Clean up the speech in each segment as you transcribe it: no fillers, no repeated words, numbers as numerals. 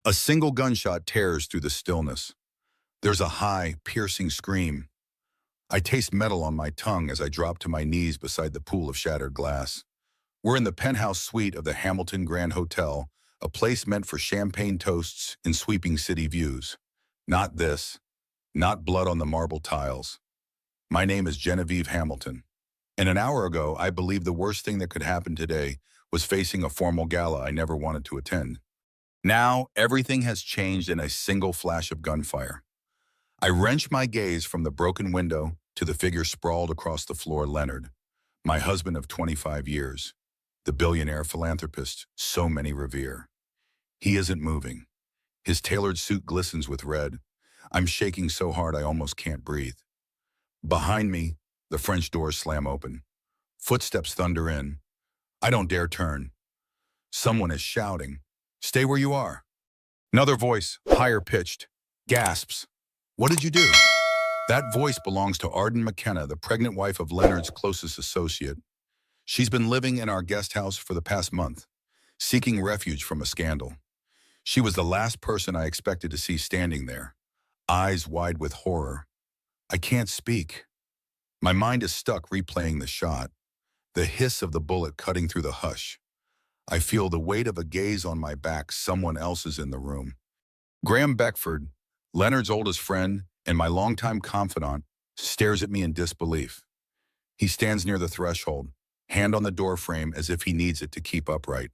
A single gunshot tears through the stillness. There's a high, piercing scream. I taste metal on my tongue as I drop to my knees beside the pool of shattered glass. We're in the penthouse suite of the Hamilton Grand Hotel, a place meant for champagne toasts and sweeping city views. Not this. Not blood on the marble tiles. My name is Genevieve Hamilton. And an hour ago, I believed the worst thing that could happen today was facing a formal gala I never wanted to attend. Now, everything has changed in a single flash of gunfire. I wrench my gaze from the broken window to the figure sprawled across the floor, Leonard, my husband of 25 years, the billionaire philanthropist so many revere. He isn't moving. His tailored suit glistens with red. I'm shaking so hard I almost can't breathe. Behind me, the French doors slam open. Footsteps thunder in. I don't dare turn. Someone is shouting, "Stay where you are." Another voice, higher pitched, gasps, "What did you do?" That voice belongs to Arden McKenna, the pregnant wife of Leonard's closest associate. She's been living in our guest house for the past month, seeking refuge from a scandal. She was the last person I expected to see standing there, eyes wide with horror. I can't speak. My mind is stuck replaying the shot, the hiss of the bullet cutting through the hush. I feel the weight of a gaze on my back. Someone else is in the room. Graham Beckford, Leonard's oldest friend and my longtime confidant, stares at me in disbelief. He stands near the threshold, hand on the doorframe as if he needs it to keep upright.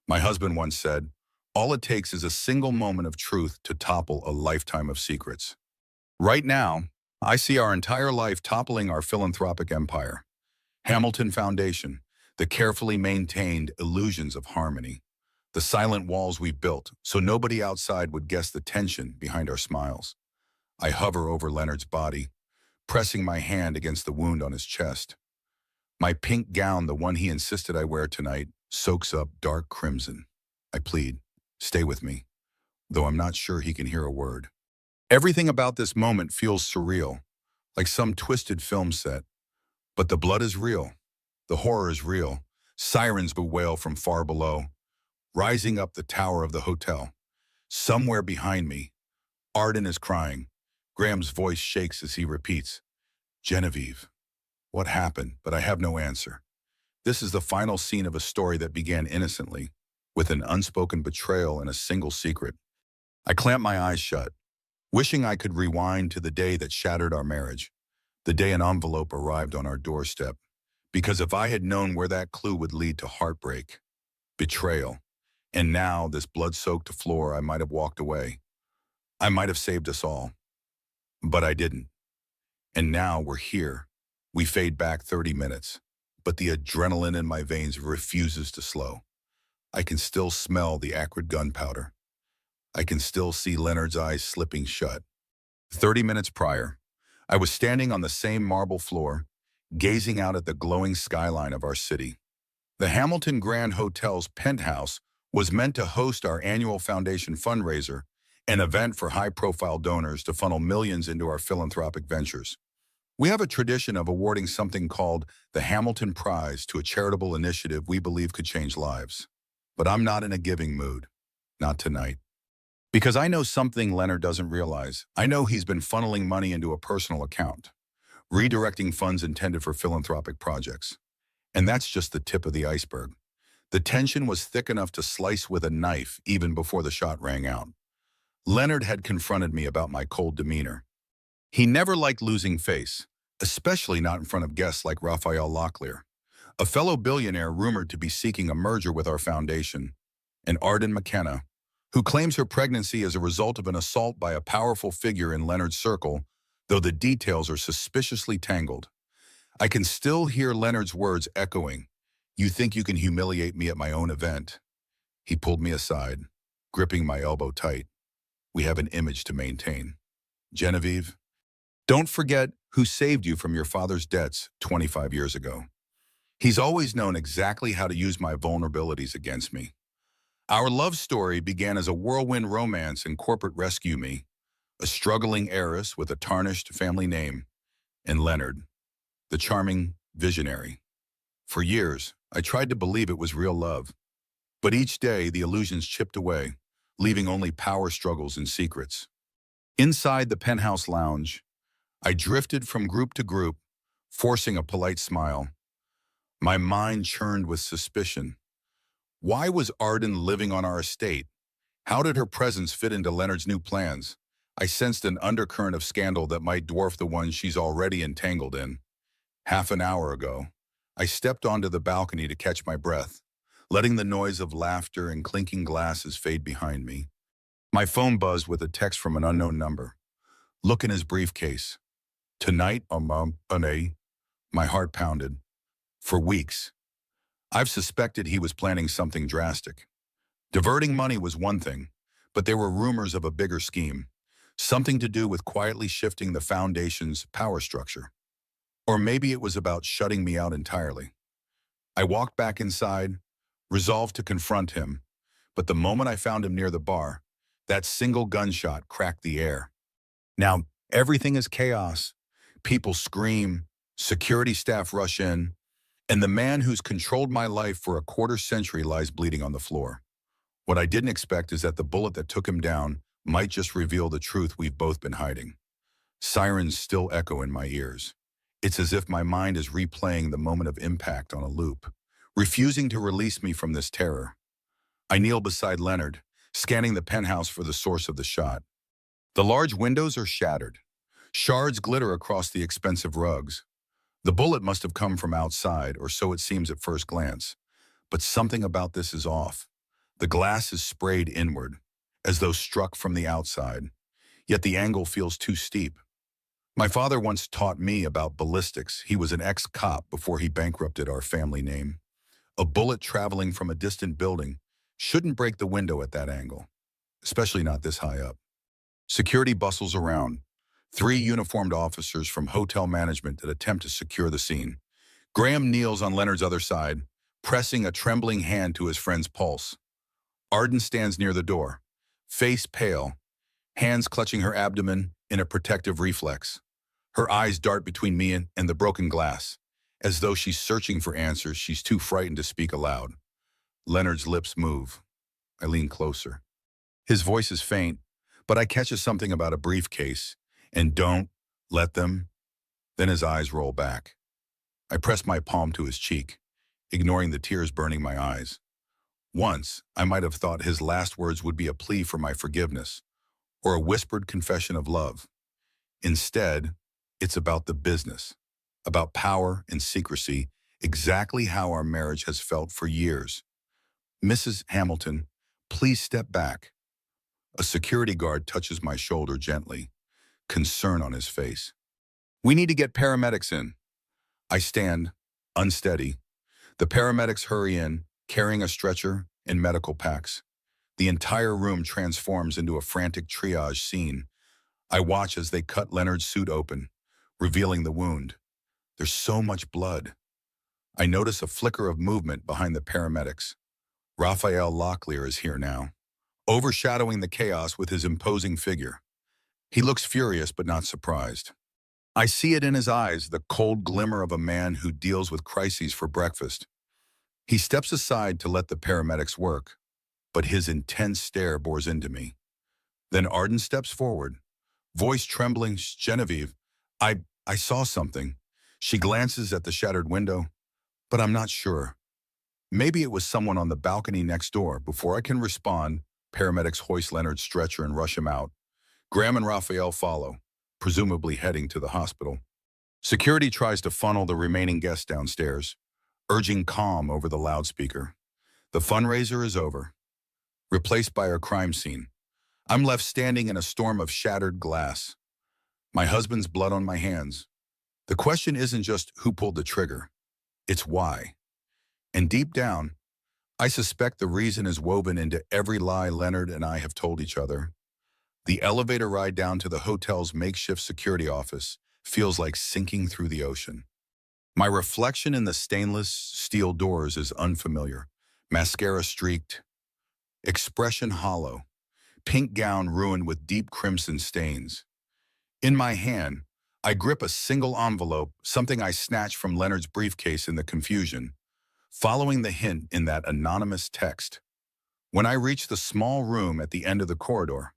My husband once said, "All it takes is a single moment of truth to topple a lifetime of secrets." Right now, I see our entire life toppling our philanthropic empire. Hamilton Foundation, the carefully maintained illusions of harmony, the silent walls we built so nobody outside would guess the tension behind our smiles. I hover over Leonard's body, pressing my hand against the wound on his chest. My pink gown, the one he insisted I wear tonight, soaks up dark crimson. I plead, "Stay with me," though I'm not sure he can hear a word. Everything about this moment feels surreal, like some twisted film set. But the blood is real. The horror is real. Sirens bewail from far below, rising up the tower of the hotel. Somewhere behind me, Arden is crying. Graham's voice shakes as he repeats, "Genevieve." What happened? But I have no answer. This is the final scene of a story that began innocently, with an unspoken betrayal and a single secret. I clamp my eyes shut, wishing I could rewind to the day that shattered our marriage, the day an envelope arrived on our doorstep. Because if I had known where that clue would lead to heartbreak, betrayal, and now this blood-soaked floor, I might have walked away. I might have saved us all. But I didn't. And now we're here. We fade back 30 minutes, but the adrenaline in my veins refuses to slow. I can still smell the acrid gunpowder. I can still see Leonard's eyes slipping shut. 30 minutes prior, I was standing on the same marble floor, gazing out at the glowing skyline of our city. The Hamilton Grand Hotel's penthouse was meant to host our annual foundation fundraiser, an event for high-profile donors to funnel millions into our philanthropic ventures. We have a tradition of awarding something called the Hamilton Prize to a charitable initiative we believe could change lives. But I'm not in a giving mood. Not tonight. Because I know something Leonard doesn't realize. I know he's been funneling money into a personal account, redirecting funds intended for philanthropic projects. And that's just the tip of the iceberg. The tension was thick enough to slice with a knife even before the shot rang out. Leonard had confronted me about my cold demeanor. He never liked losing face, especially not in front of guests like Raphael Locklear, a fellow billionaire rumored to be seeking a merger with our foundation, and Arden McKenna, who claims her pregnancy as a result of an assault by a powerful figure in Leonard's circle, though the details are suspiciously tangled. I can still hear Leonard's words echoing, "You think you can humiliate me at my own event?" He pulled me aside, gripping my elbow tight. "We have an image to maintain. Genevieve, don't forget who saved you from your father's debts 25 years ago. He's always known exactly how to use my vulnerabilities against me. Our love story began as a whirlwind romance in corporate rescue me, a struggling heiress with a tarnished family name, and Leonard, the charming visionary. For years, I tried to believe it was real love. But each day, the illusions chipped away, leaving only power struggles and secrets. Inside the penthouse lounge, I drifted from group to group, forcing a polite smile. My mind churned with suspicion. Why was Arden living on our estate? How did her presence fit into Leonard's new plans? I sensed an undercurrent of scandal that might dwarf the one she's already entangled in. Half an hour ago, I stepped onto the balcony to catch my breath, letting the noise of laughter and clinking glasses fade behind me. My phone buzzed with a text from an unknown number. Look in his briefcase. Tonight, my heart pounded. For weeks, I've suspected he was planning something drastic. Diverting money was one thing, but there were rumors of a bigger scheme, something to do with quietly shifting the foundation's power structure. Or maybe it was about shutting me out entirely. I walked back inside, resolved to confront him, but the moment I found him near the bar, that single gunshot cracked the air. Now, everything is chaos. People scream, security staff rush in, and the man who's controlled my life for a quarter century lies bleeding on the floor. What I didn't expect is that the bullet that took him down might just reveal the truth we've both been hiding. Sirens still echo in my ears. It's as if my mind is replaying the moment of impact on a loop, refusing to release me from this terror. I kneel beside Leonard, scanning the penthouse for the source of the shot. The large windows are shattered. Shards glitter across the expensive rugs. The bullet must have come from outside, or so it seems at first glance. But something about this is off. The glass is sprayed inward, as though struck from the outside, yet the angle feels too steep. My father once taught me about ballistics. He was an ex-cop before he bankrupted our family name. A bullet traveling from a distant building shouldn't break the window at that angle, especially not this high up. Security bustles around. 3 uniformed officers from hotel management that attempt to secure the scene. Graham kneels on Leonard's other side, pressing a trembling hand to his friend's pulse. Arden stands near the door, face pale, hands clutching her abdomen in a protective reflex. Her eyes dart between me and the broken glass, as though she's searching for answers she's too frightened to speak aloud. Leonard's lips move. I lean closer. His voice is faint, but I catch something about a briefcase. And don't let them. Then his eyes roll back. I press my palm to his cheek, ignoring the tears burning my eyes. Once, I might have thought his last words would be a plea for my forgiveness, or a whispered confession of love. Instead, it's about the business, about power and secrecy, exactly how our marriage has felt for years. Mrs. Hamilton, please step back. A security guard touches my shoulder gently, concern on his face. We need to get paramedics in. I stand, unsteady. The paramedics hurry in, carrying a stretcher and medical packs. The entire room transforms into a frantic triage scene. I watch as they cut Leonard's suit open, revealing the wound. There's so much blood. I notice a flicker of movement behind the paramedics. Raphael Locklear is here now, overshadowing the chaos with his imposing figure. He looks furious but not surprised. I see it in his eyes, the cold glimmer of a man who deals with crises for breakfast. He steps aside to let the paramedics work, but his intense stare bores into me. Then Arden steps forward, voice trembling. Genevieve, I saw something. She glances at the shattered window, but I'm not sure. Maybe it was someone on the balcony next door. Before I can respond, paramedics hoist Leonard's stretcher and rush him out. Graham and Raphael follow, presumably heading to the hospital. Security tries to funnel the remaining guests downstairs, urging calm over the loudspeaker. The fundraiser is over, replaced by a crime scene. I'm left standing in a storm of shattered glass, my husband's blood on my hands. The question isn't just who pulled the trigger, it's why. And deep down, I suspect the reason is woven into every lie Leonard and I have told each other. The elevator ride down to the hotel's makeshift security office feels like sinking through the ocean. My reflection in the stainless steel doors is unfamiliar. Mascara streaked, expression hollow, pink gown ruined with deep crimson stains. In my hand, I grip a single envelope, something I snatched from Leonard's briefcase in the confusion, following the hint in that anonymous text. When I reach the small room at the end of the corridor,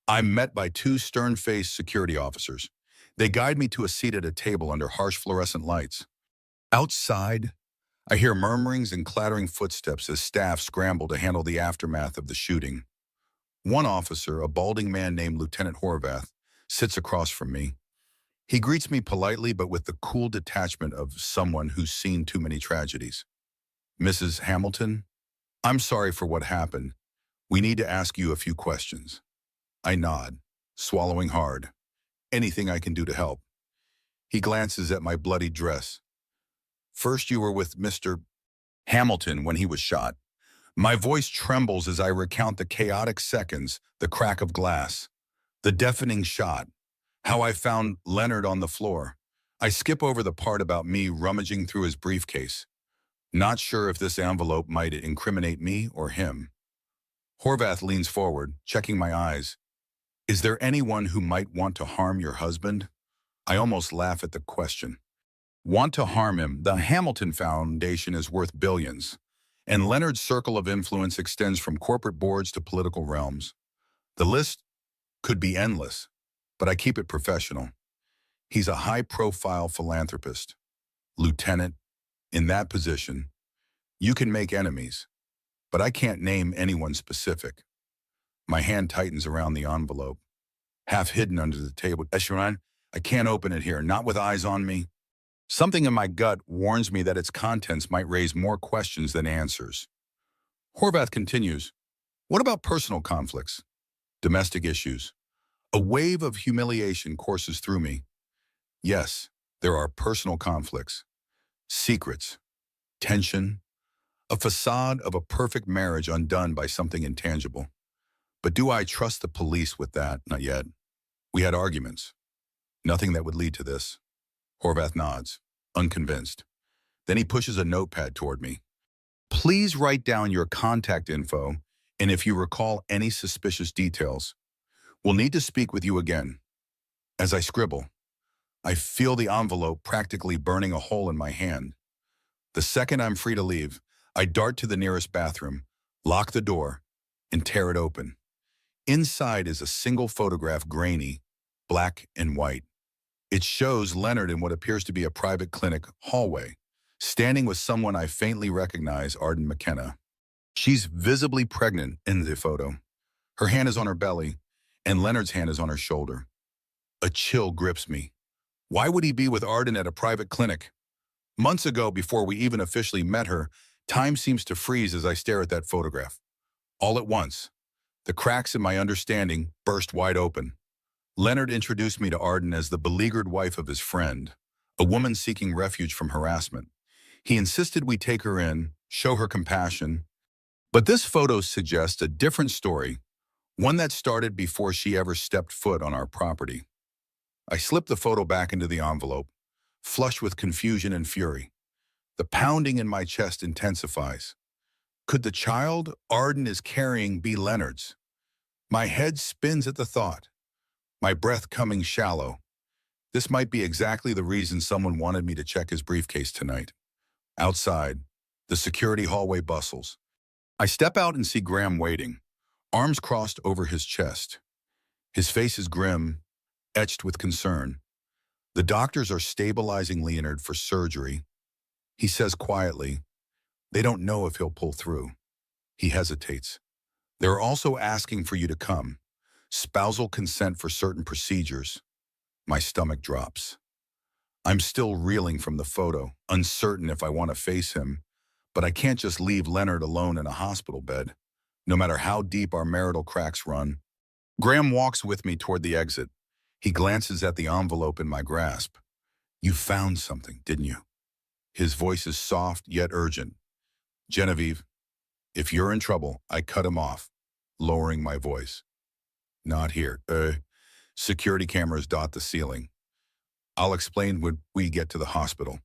I'm met by two stern-faced security officers. They guide me to a seat at a table under harsh fluorescent lights. Outside, I hear murmurings and clattering footsteps as staff scramble to handle the aftermath of the shooting. One officer, a balding man named Lieutenant Horvath, sits across from me. He greets me politely but with the cool detachment of someone who's seen too many tragedies. "Mrs. Hamilton, I'm sorry for what happened. We need to ask you a few questions." I nod, swallowing hard. Anything I can do to help. He glances at my bloody dress. "First you were with Mr. Hamilton when he was shot." My voice trembles as I recount the chaotic seconds, the crack of glass, the deafening shot, how I found Leonard on the floor. I skip over the part about me rummaging through his briefcase, not sure if this envelope might incriminate me or him. Horvath leans forward, checking my eyes. "Is there anyone who might want to harm your husband?" I almost laugh at the question. Want to harm him? The Hamilton Foundation is worth billions, and Leonard's circle of influence extends from corporate boards to political realms. The list could be endless, but I keep it professional. He's a high-profile philanthropist. Lieutenant, in that position, you can make enemies, but I can't name anyone specific. My hand tightens around the envelope, half hidden under the table. "Esharon, I can't open it here, not with eyes on me." Something in my gut warns me that its contents might raise more questions than answers. Horvath continues, "What about personal conflicts? Domestic issues?" A wave of humiliation courses through me. Yes, there are personal conflicts, secrets, tension, a facade of a perfect marriage undone by something intangible. But do I trust the police with that? Not yet. We had arguments. Nothing that would lead to this. Horvath nods, unconvinced. Then he pushes a notepad toward me. "Please write down your contact info, and if you recall any suspicious details. We'll need to speak with you again." As I scribble, I feel the envelope practically burning a hole in my hand. The second I'm free to leave, I dart to the nearest bathroom, lock the door, and tear it open. Inside is a single photograph, grainy, black and white. It shows Leonard in what appears to be a private clinic hallway, standing with someone I faintly recognize, Arden McKenna. She's visibly pregnant in the photo. Her hand is on her belly, and Leonard's hand is on her shoulder. A chill grips me. Why would he be with Arden at a private clinic? Months ago, before we even officially met her, time seems to freeze as I stare at that photograph. All at once, the cracks in my understanding burst wide open. Leonard introduced me to Arden as the beleaguered wife of his friend, a woman seeking refuge from harassment. He insisted we take her in, show her compassion. But this photo suggests a different story, one that started before she ever stepped foot on our property. I slip the photo back into the envelope, flushed with confusion and fury. The pounding in my chest intensifies. Could the child Arden is carrying be Leonard's? My head spins at the thought, my breath coming shallow. This might be exactly the reason someone wanted me to check his briefcase tonight. Outside, the security hallway bustles. I step out and see Graham waiting, arms crossed over his chest. His face is grim, etched with concern. The doctors are stabilizing Leonard for surgery. He says quietly, "They don't know if he'll pull through." He hesitates. "They're also asking for you to come. Spousal consent for certain procedures." My stomach drops. I'm still reeling from the photo, uncertain if I want to face him, but I can't just leave Leonard alone in a hospital bed, no matter how deep our marital cracks run. Graham walks with me toward the exit. He glances at the envelope in my grasp. "You found something, didn't you?" His voice is soft yet urgent. "Genevieve, if you're in trouble," I cut him off, lowering my voice. "Not here. Security cameras dot the ceiling. I'll explain when we get to the hospital."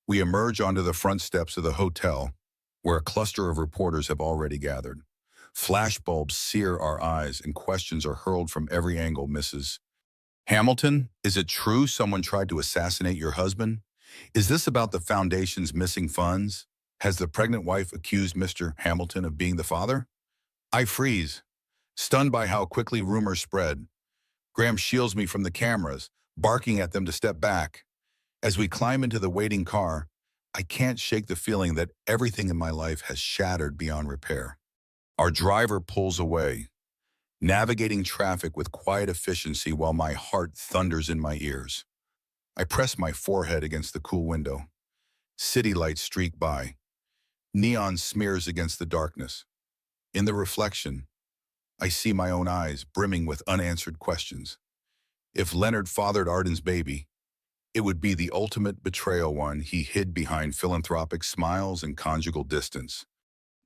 We emerge onto the front steps of the hotel, where a cluster of reporters have already gathered. Flashbulbs sear our eyes and questions are hurled from every angle. "Mrs. Hamilton, is it true someone tried to assassinate your husband? Is this about the foundation's missing funds? Has the pregnant wife accused Mr. Hamilton of being the father?" I freeze, stunned by how quickly rumors spread. Graham shields me from the cameras, barking at them to step back. As we climb into the waiting car, I can't shake the feeling that everything in my life has shattered beyond repair. Our driver pulls away, navigating traffic with quiet efficiency while my heart thunders in my ears. I press my forehead against the cool window. City lights streak by. Neon smears against the darkness. In the reflection, I see my own eyes brimming with unanswered questions. If Leonard fathered Arden's baby, it would be the ultimate betrayal one he hid behind philanthropic smiles and conjugal distance.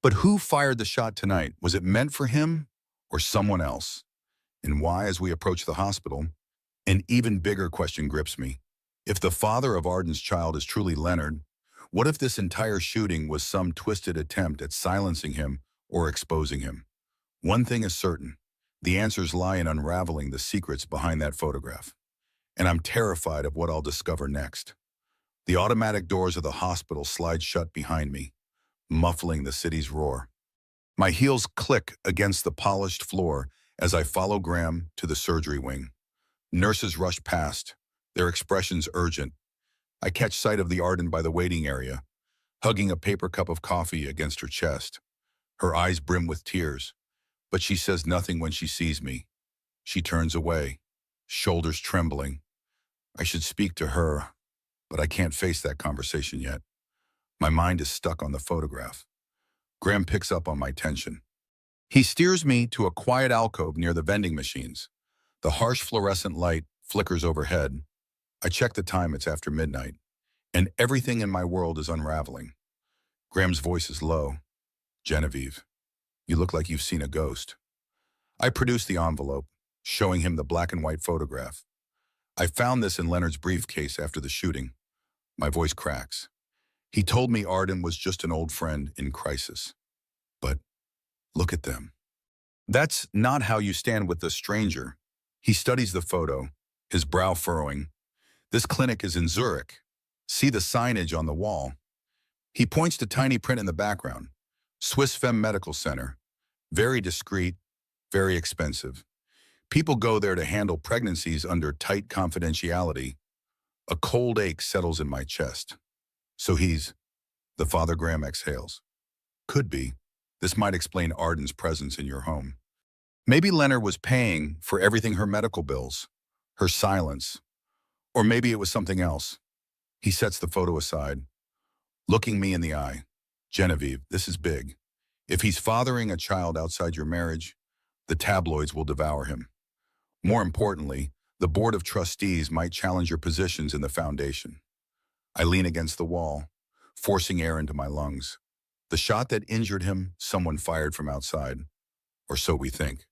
But who fired the shot tonight? Was it meant for him or someone else? And why, as we approach the hospital, an even bigger question grips me. If the father of Arden's child is truly Leonard, what if this entire shooting was some twisted attempt at silencing him or exposing him? One thing is certain, the answers lie in unraveling the secrets behind that photograph. And I'm terrified of what I'll discover next. The automatic doors of the hospital slide shut behind me, muffling the city's roar. My heels click against the polished floor as I follow Graham to the surgery wing. Nurses rush past, their expressions urgent. I catch sight of the Arden by the waiting area, hugging a paper cup of coffee against her chest. Her eyes brim with tears, but she says nothing when she sees me. She turns away, shoulders trembling. I should speak to her, but I can't face that conversation yet. My mind is stuck on the photograph. Graham picks up on my tension. He steers me to a quiet alcove near the vending machines. The harsh fluorescent light flickers overhead. I check the time, it's after midnight, and everything in my world is unraveling. Graham's voice is low. Genevieve, you look like you've seen a ghost. I produce the envelope, showing him the black and white photograph. I found this in Leonard's briefcase after the shooting. My voice cracks. He told me Arden was just an old friend in crisis. But look at them. That's not how you stand with a stranger. He studies the photo, his brow furrowing. This clinic is in Zurich. See the signage on the wall. He points to tiny print in the background. Swiss Femme Medical Center. Very discreet, very expensive. People go there to handle pregnancies under tight confidentiality. A cold ache settles in my chest. So the father Graham exhales. Could be. This might explain Arden's presence in your home. Maybe Leonard was paying for everything, her medical bills, her silence, or maybe it was something else. He sets the photo aside, looking me in the eye. Genevieve, this is big. If he's fathering a child outside your marriage, the tabloids will devour him. More importantly, the board of trustees might challenge your positions in the foundation. I lean against the wall, forcing air into my lungs. The shot that injured him, someone fired from outside. Or so we think.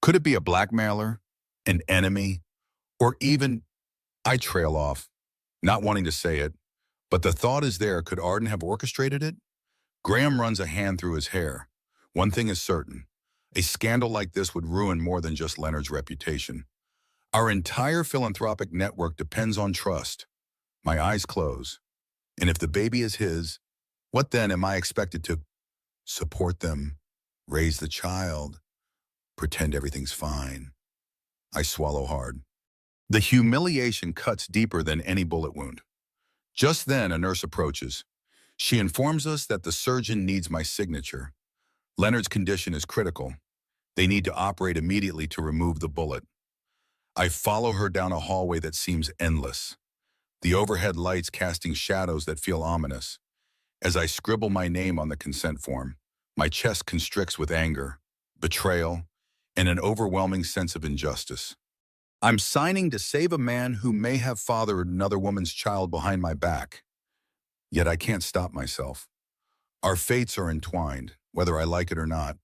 Could it be a blackmailer, an enemy, or even... I trail off, not wanting to say it, but the thought is there. Could Arden have orchestrated it? Graham runs a hand through his hair. One thing is certain. A scandal like this would ruin more than just Leonard's reputation. Our entire philanthropic network depends on trust. My eyes close. And if the baby is his, what then am I expected to support them, raise the child, pretend everything's fine? I swallow hard. The humiliation cuts deeper than any bullet wound. Just then, a nurse approaches. She informs us that the surgeon needs my signature. Leonard's condition is critical. They need to operate immediately to remove the bullet. I follow her down a hallway that seems endless, the overhead lights casting shadows that feel ominous. As I scribble my name on the consent form, my chest constricts with anger, betrayal, and an overwhelming sense of injustice. I'm signing to save a man who may have fathered another woman's child behind my back. Yet I can't stop myself. Our fates are entwined, whether I like it or not.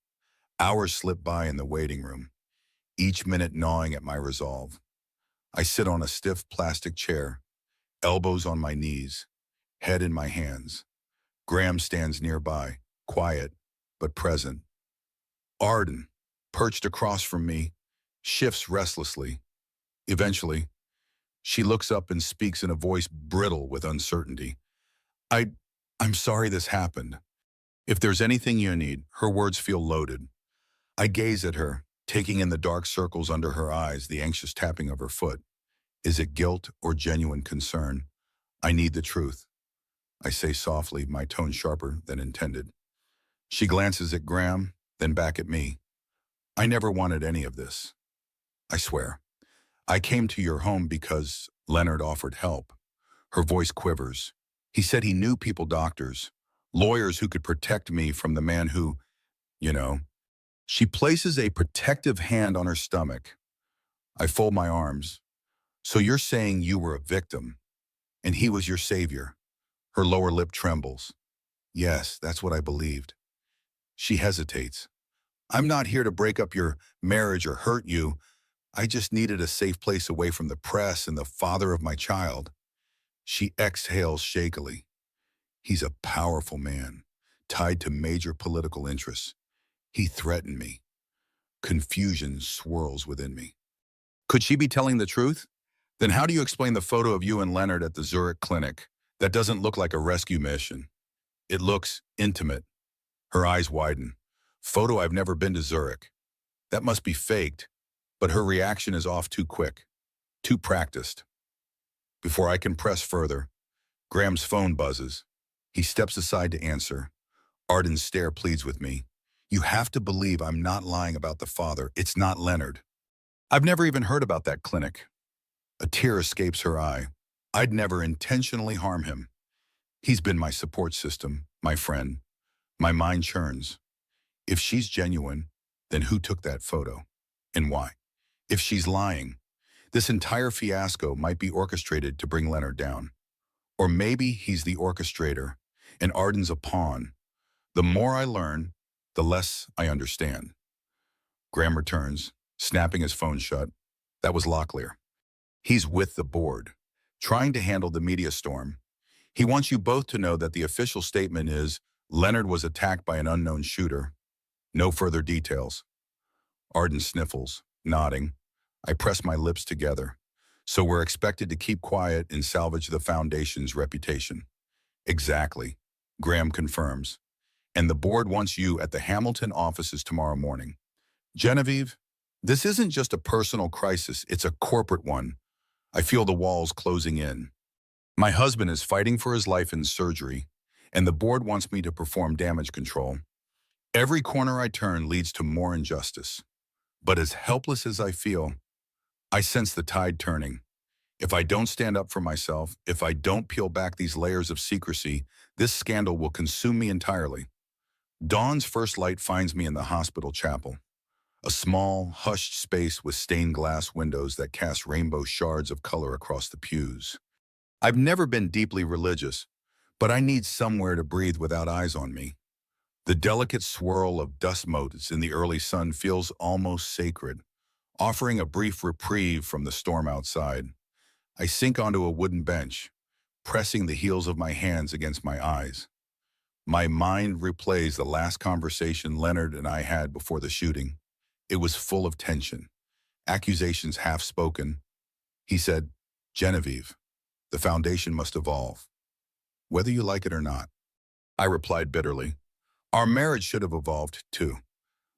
Hours slip by in the waiting room, each minute gnawing at my resolve. I sit on a stiff plastic chair, elbows on my knees, head in my hands. Graham stands nearby, quiet but present. Arden, perched across from me, shifts restlessly. Eventually, she looks up and speaks in a voice brittle with uncertainty. I'm sorry this happened. If there's anything you need, her words feel loaded. I gaze at her, taking in the dark circles under her eyes, the anxious tapping of her foot. Is it guilt or genuine concern? I need the truth. I say softly, my tone sharper than intended. She glances at Graham, then back at me. I never wanted any of this. I swear. I came to your home because Leonard offered help. Her voice quivers. He said he knew people, doctors, lawyers who could protect me from the man who, you know. She places a protective hand on her stomach. I fold my arms. So you're saying you were a victim, and he was your savior? Her lower lip trembles. Yes, that's what I believed. She hesitates. I'm not here to break up your marriage or hurt you. I just needed a safe place away from the press and the father of my child. She exhales shakily. He's a powerful man, tied to major political interests. He threatened me. Confusion swirls within me. Could she be telling the truth? Then how do you explain the photo of you and Leonard at the Zurich clinic? That doesn't look like a rescue mission. It looks intimate. Her eyes widen. Photo, I've never been to Zurich. That must be faked. But her reaction is off too quick, too practiced. Before I can press further, Graham's phone buzzes. He steps aside to answer. Arden's stare pleads with me. You have to believe I'm not lying about the father. It's not Leonard. I've never even heard about that clinic. A tear escapes her eye. I'd never intentionally harm him. He's been my support system, my friend. My mind churns. If she's genuine, then who took that photo? And why? If she's lying, this entire fiasco might be orchestrated to bring Leonard down. Or maybe he's the orchestrator, and Arden's a pawn. The more I learn, the less I understand. Graham returns, snapping his phone shut. That was Locklear. He's with the board, trying to handle the media storm. He wants you both to know that the official statement is Leonard was attacked by an unknown shooter. No further details. Arden sniffles, nodding. I press my lips together. So we're expected to keep quiet and salvage the foundation's reputation. Exactly, Graham confirms. And the board wants you at the Hamilton offices tomorrow morning. Genevieve, this isn't just a personal crisis, it's a corporate one. I feel the walls closing in. My husband is fighting for his life in surgery, and the board wants me to perform damage control. Every corner I turn leads to more injustice. But as helpless as I feel, I sense the tide turning. If I don't stand up for myself, if I don't peel back these layers of secrecy, this scandal will consume me entirely. Dawn's first light finds me in the hospital chapel. A small, hushed space with stained glass windows that cast rainbow shards of color across the pews. I've never been deeply religious, but I need somewhere to breathe without eyes on me. The delicate swirl of dust motes in the early sun feels almost sacred, offering a brief reprieve from the storm outside. I sink onto a wooden bench, pressing the heels of my hands against my eyes. My mind replays the last conversation Leonard and I had before the shooting. It was full of tension, accusations half spoken. He said, Genevieve, the foundation must evolve, whether you like it or not. I replied bitterly, our marriage should have evolved too,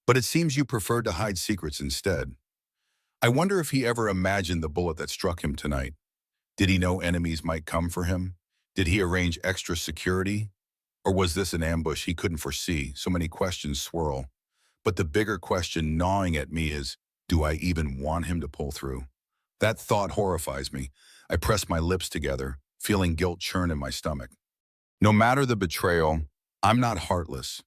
but it seems you preferred to hide secrets instead. I wonder if he ever imagined the bullet that struck him tonight. Did he know enemies might come for him? Did he arrange extra security? Or was this an ambush he couldn't foresee? So many questions swirl. But the bigger question gnawing at me is, do I even want him to pull through? That thought horrifies me. I press my lips together, feeling guilt churn in my stomach. No matter the betrayal, I'm not heartless.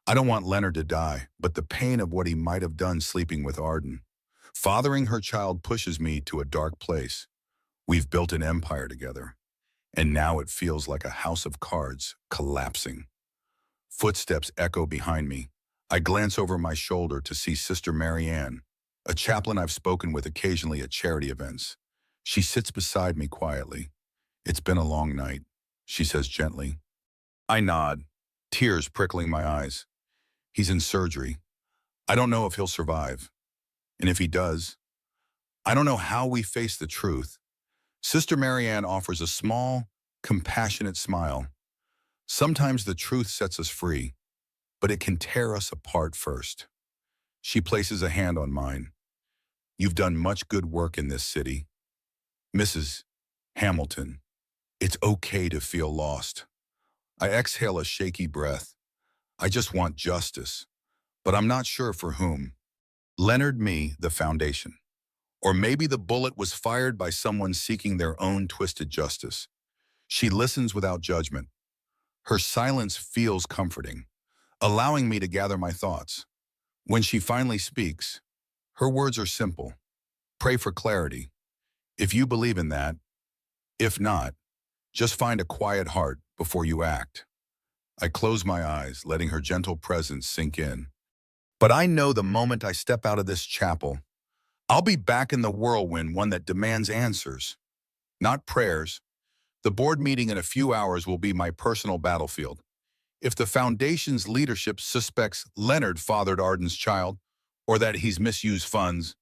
I don't want Leonard to die, but the pain of what he might have done sleeping with Arden. Fathering her child pushes me to a dark place. We've built an empire together, and now it feels like a house of cards collapsing. Footsteps echo behind me. I glance over my shoulder to see Sister Marianne, a chaplain I've spoken with occasionally at charity events. She sits beside me quietly. It's been a long night, she says gently. I nod, tears prickling my eyes. He's in surgery. I don't know if he'll survive. And if he does, I don't know how we face the truth. Sister Marianne offers a small, compassionate smile. Sometimes the truth sets us free, but it can tear us apart first. She places a hand on mine. You've done much good work in this city. Mrs. Hamilton, it's okay to feel lost. I exhale a shaky breath. I just want justice, but I'm not sure for whom. Leonard Me, the foundation. Or maybe the bullet was fired by someone seeking their own twisted justice. She listens without judgment. Her silence feels comforting, allowing me to gather my thoughts. When she finally speaks, her words are simple. Pray for clarity. If you believe in that, if not, just find a quiet heart before you act. I close my eyes, letting her gentle presence sink in. But I know the moment I step out of this chapel, I'll be back in the whirlwind, one that demands answers, not prayers. The board meeting in a few hours will be my personal battlefield. If the foundation's leadership suspects Leonard fathered Arden's child, or that he's misused funds,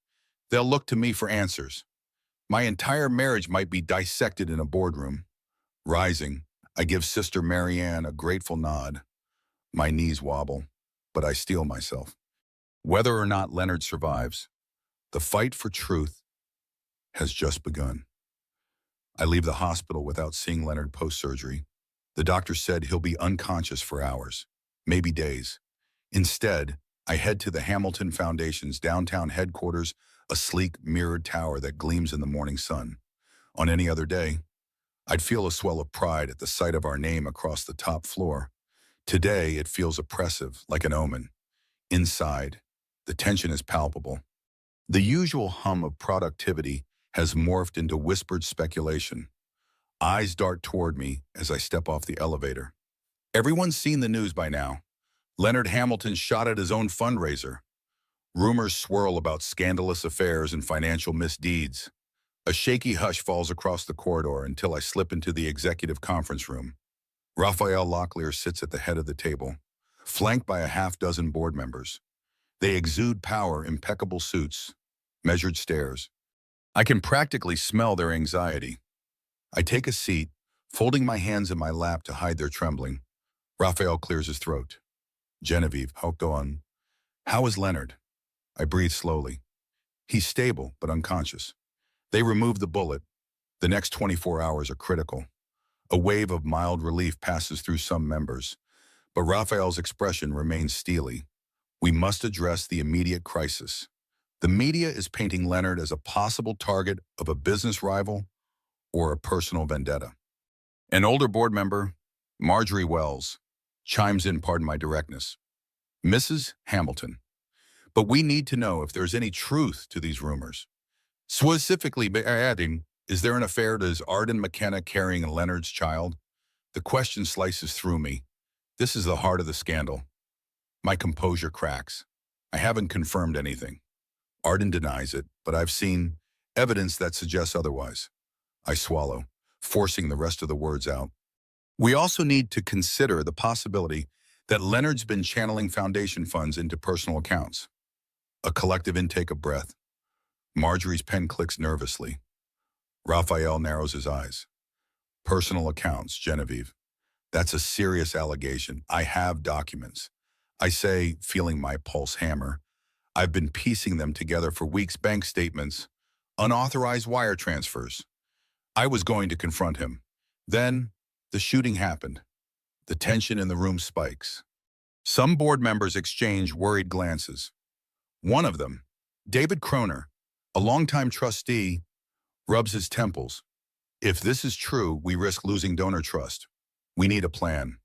they'll look to me for answers. My entire marriage might be dissected in a boardroom. Rising, I give Sister Marianne a grateful nod. My knees wobble, but I steel myself. Whether or not Leonard survives, the fight for truth has just begun. I leave the hospital without seeing Leonard post-surgery. The doctor said he'll be unconscious for hours, maybe days. Instead, I head to the Hamilton Foundation's downtown headquarters, a sleek, mirrored tower that gleams in the morning sun. On any other day, I'd feel a swell of pride at the sight of our name across the top floor. Today, it feels oppressive, like an omen. Inside, the tension is palpable. The usual hum of productivity has morphed into whispered speculation. Eyes dart toward me as I step off the elevator. Everyone's seen the news by now. Leonard Hamilton shot at his own fundraiser. Rumors swirl about scandalous affairs and financial misdeeds. A shaky hush falls across the corridor until I slip into the executive conference room. Raphael Locklear sits at the head of the table, flanked by a half-dozen board members. They exude power, impeccable suits, measured stares. I can practically smell their anxiety. I take a seat, folding my hands in my lap to hide their trembling. Raphael clears his throat. Genevieve, go on. How is Leonard? I breathe slowly. He's stable, but unconscious. They remove the bullet. The next 24 hours are critical. A wave of mild relief passes through some members, but Raphael's expression remains steely. We must address the immediate crisis. The media is painting Leonard as a possible target of a business rival or a personal vendetta. An older board member, Marjorie Wells, chimes in, pardon my directness. Mrs. Hamilton, but we need to know if there's any truth to these rumors. Specifically adding, is there an affair? Does Arden McKenna carrying Leonard's child? The question slices through me. This is the heart of the scandal. My composure cracks. I haven't confirmed anything. Arden denies it, but I've seen evidence that suggests otherwise. I swallow, forcing the rest of the words out. We also need to consider the possibility that Leonard's been channeling foundation funds into personal accounts. A collective intake of breath. Marjorie's pen clicks nervously. Raphael narrows his eyes. Personal accounts, Genevieve. That's a serious allegation. I have documents. I say, feeling my pulse hammer. I've been piecing them together for weeks. Bank statements, unauthorized wire transfers. I was going to confront him. Then, the shooting happened. The tension in the room spikes. Some board members exchange worried glances. One of them, David Kroner, a longtime trustee, rubs his temples. If this is true, we risk losing donor trust. We need a plan.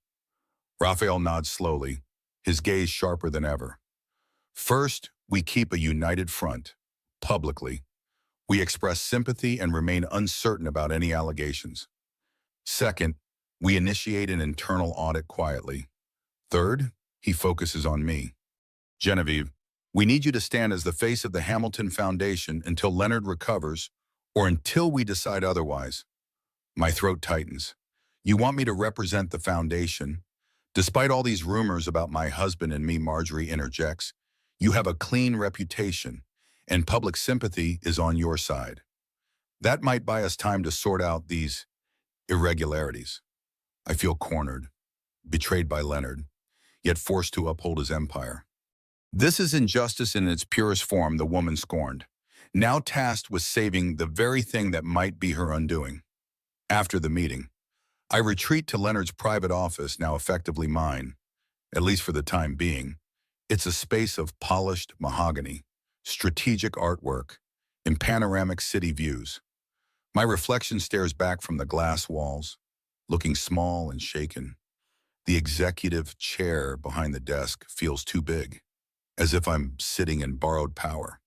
Raphael nods slowly, his gaze sharper than ever. First, we keep a united front, publicly. We express sympathy and remain uncertain about any allegations. Second, we initiate an internal audit quietly. Third, he focuses on me. Genevieve, we need you to stand as the face of the Hamilton Foundation until Leonard recovers or until we decide otherwise. My throat tightens. You want me to represent the foundation? Despite all these rumors about my husband and me, Marjorie interjects, you have a clean reputation, and public sympathy is on your side. That might buy us time to sort out these irregularities. I feel cornered, betrayed by Leonard, yet forced to uphold his empire. This is injustice in its purest form, the woman scorned, now tasked with saving the very thing that might be her undoing. After the meeting, I retreat to Leonard's private office, now effectively mine, at least for the time being. It's a space of polished mahogany, strategic artwork, and panoramic city views. My reflection stares back from the glass walls, looking small and shaken. The executive chair behind the desk feels too big, as if I'm sitting in borrowed power.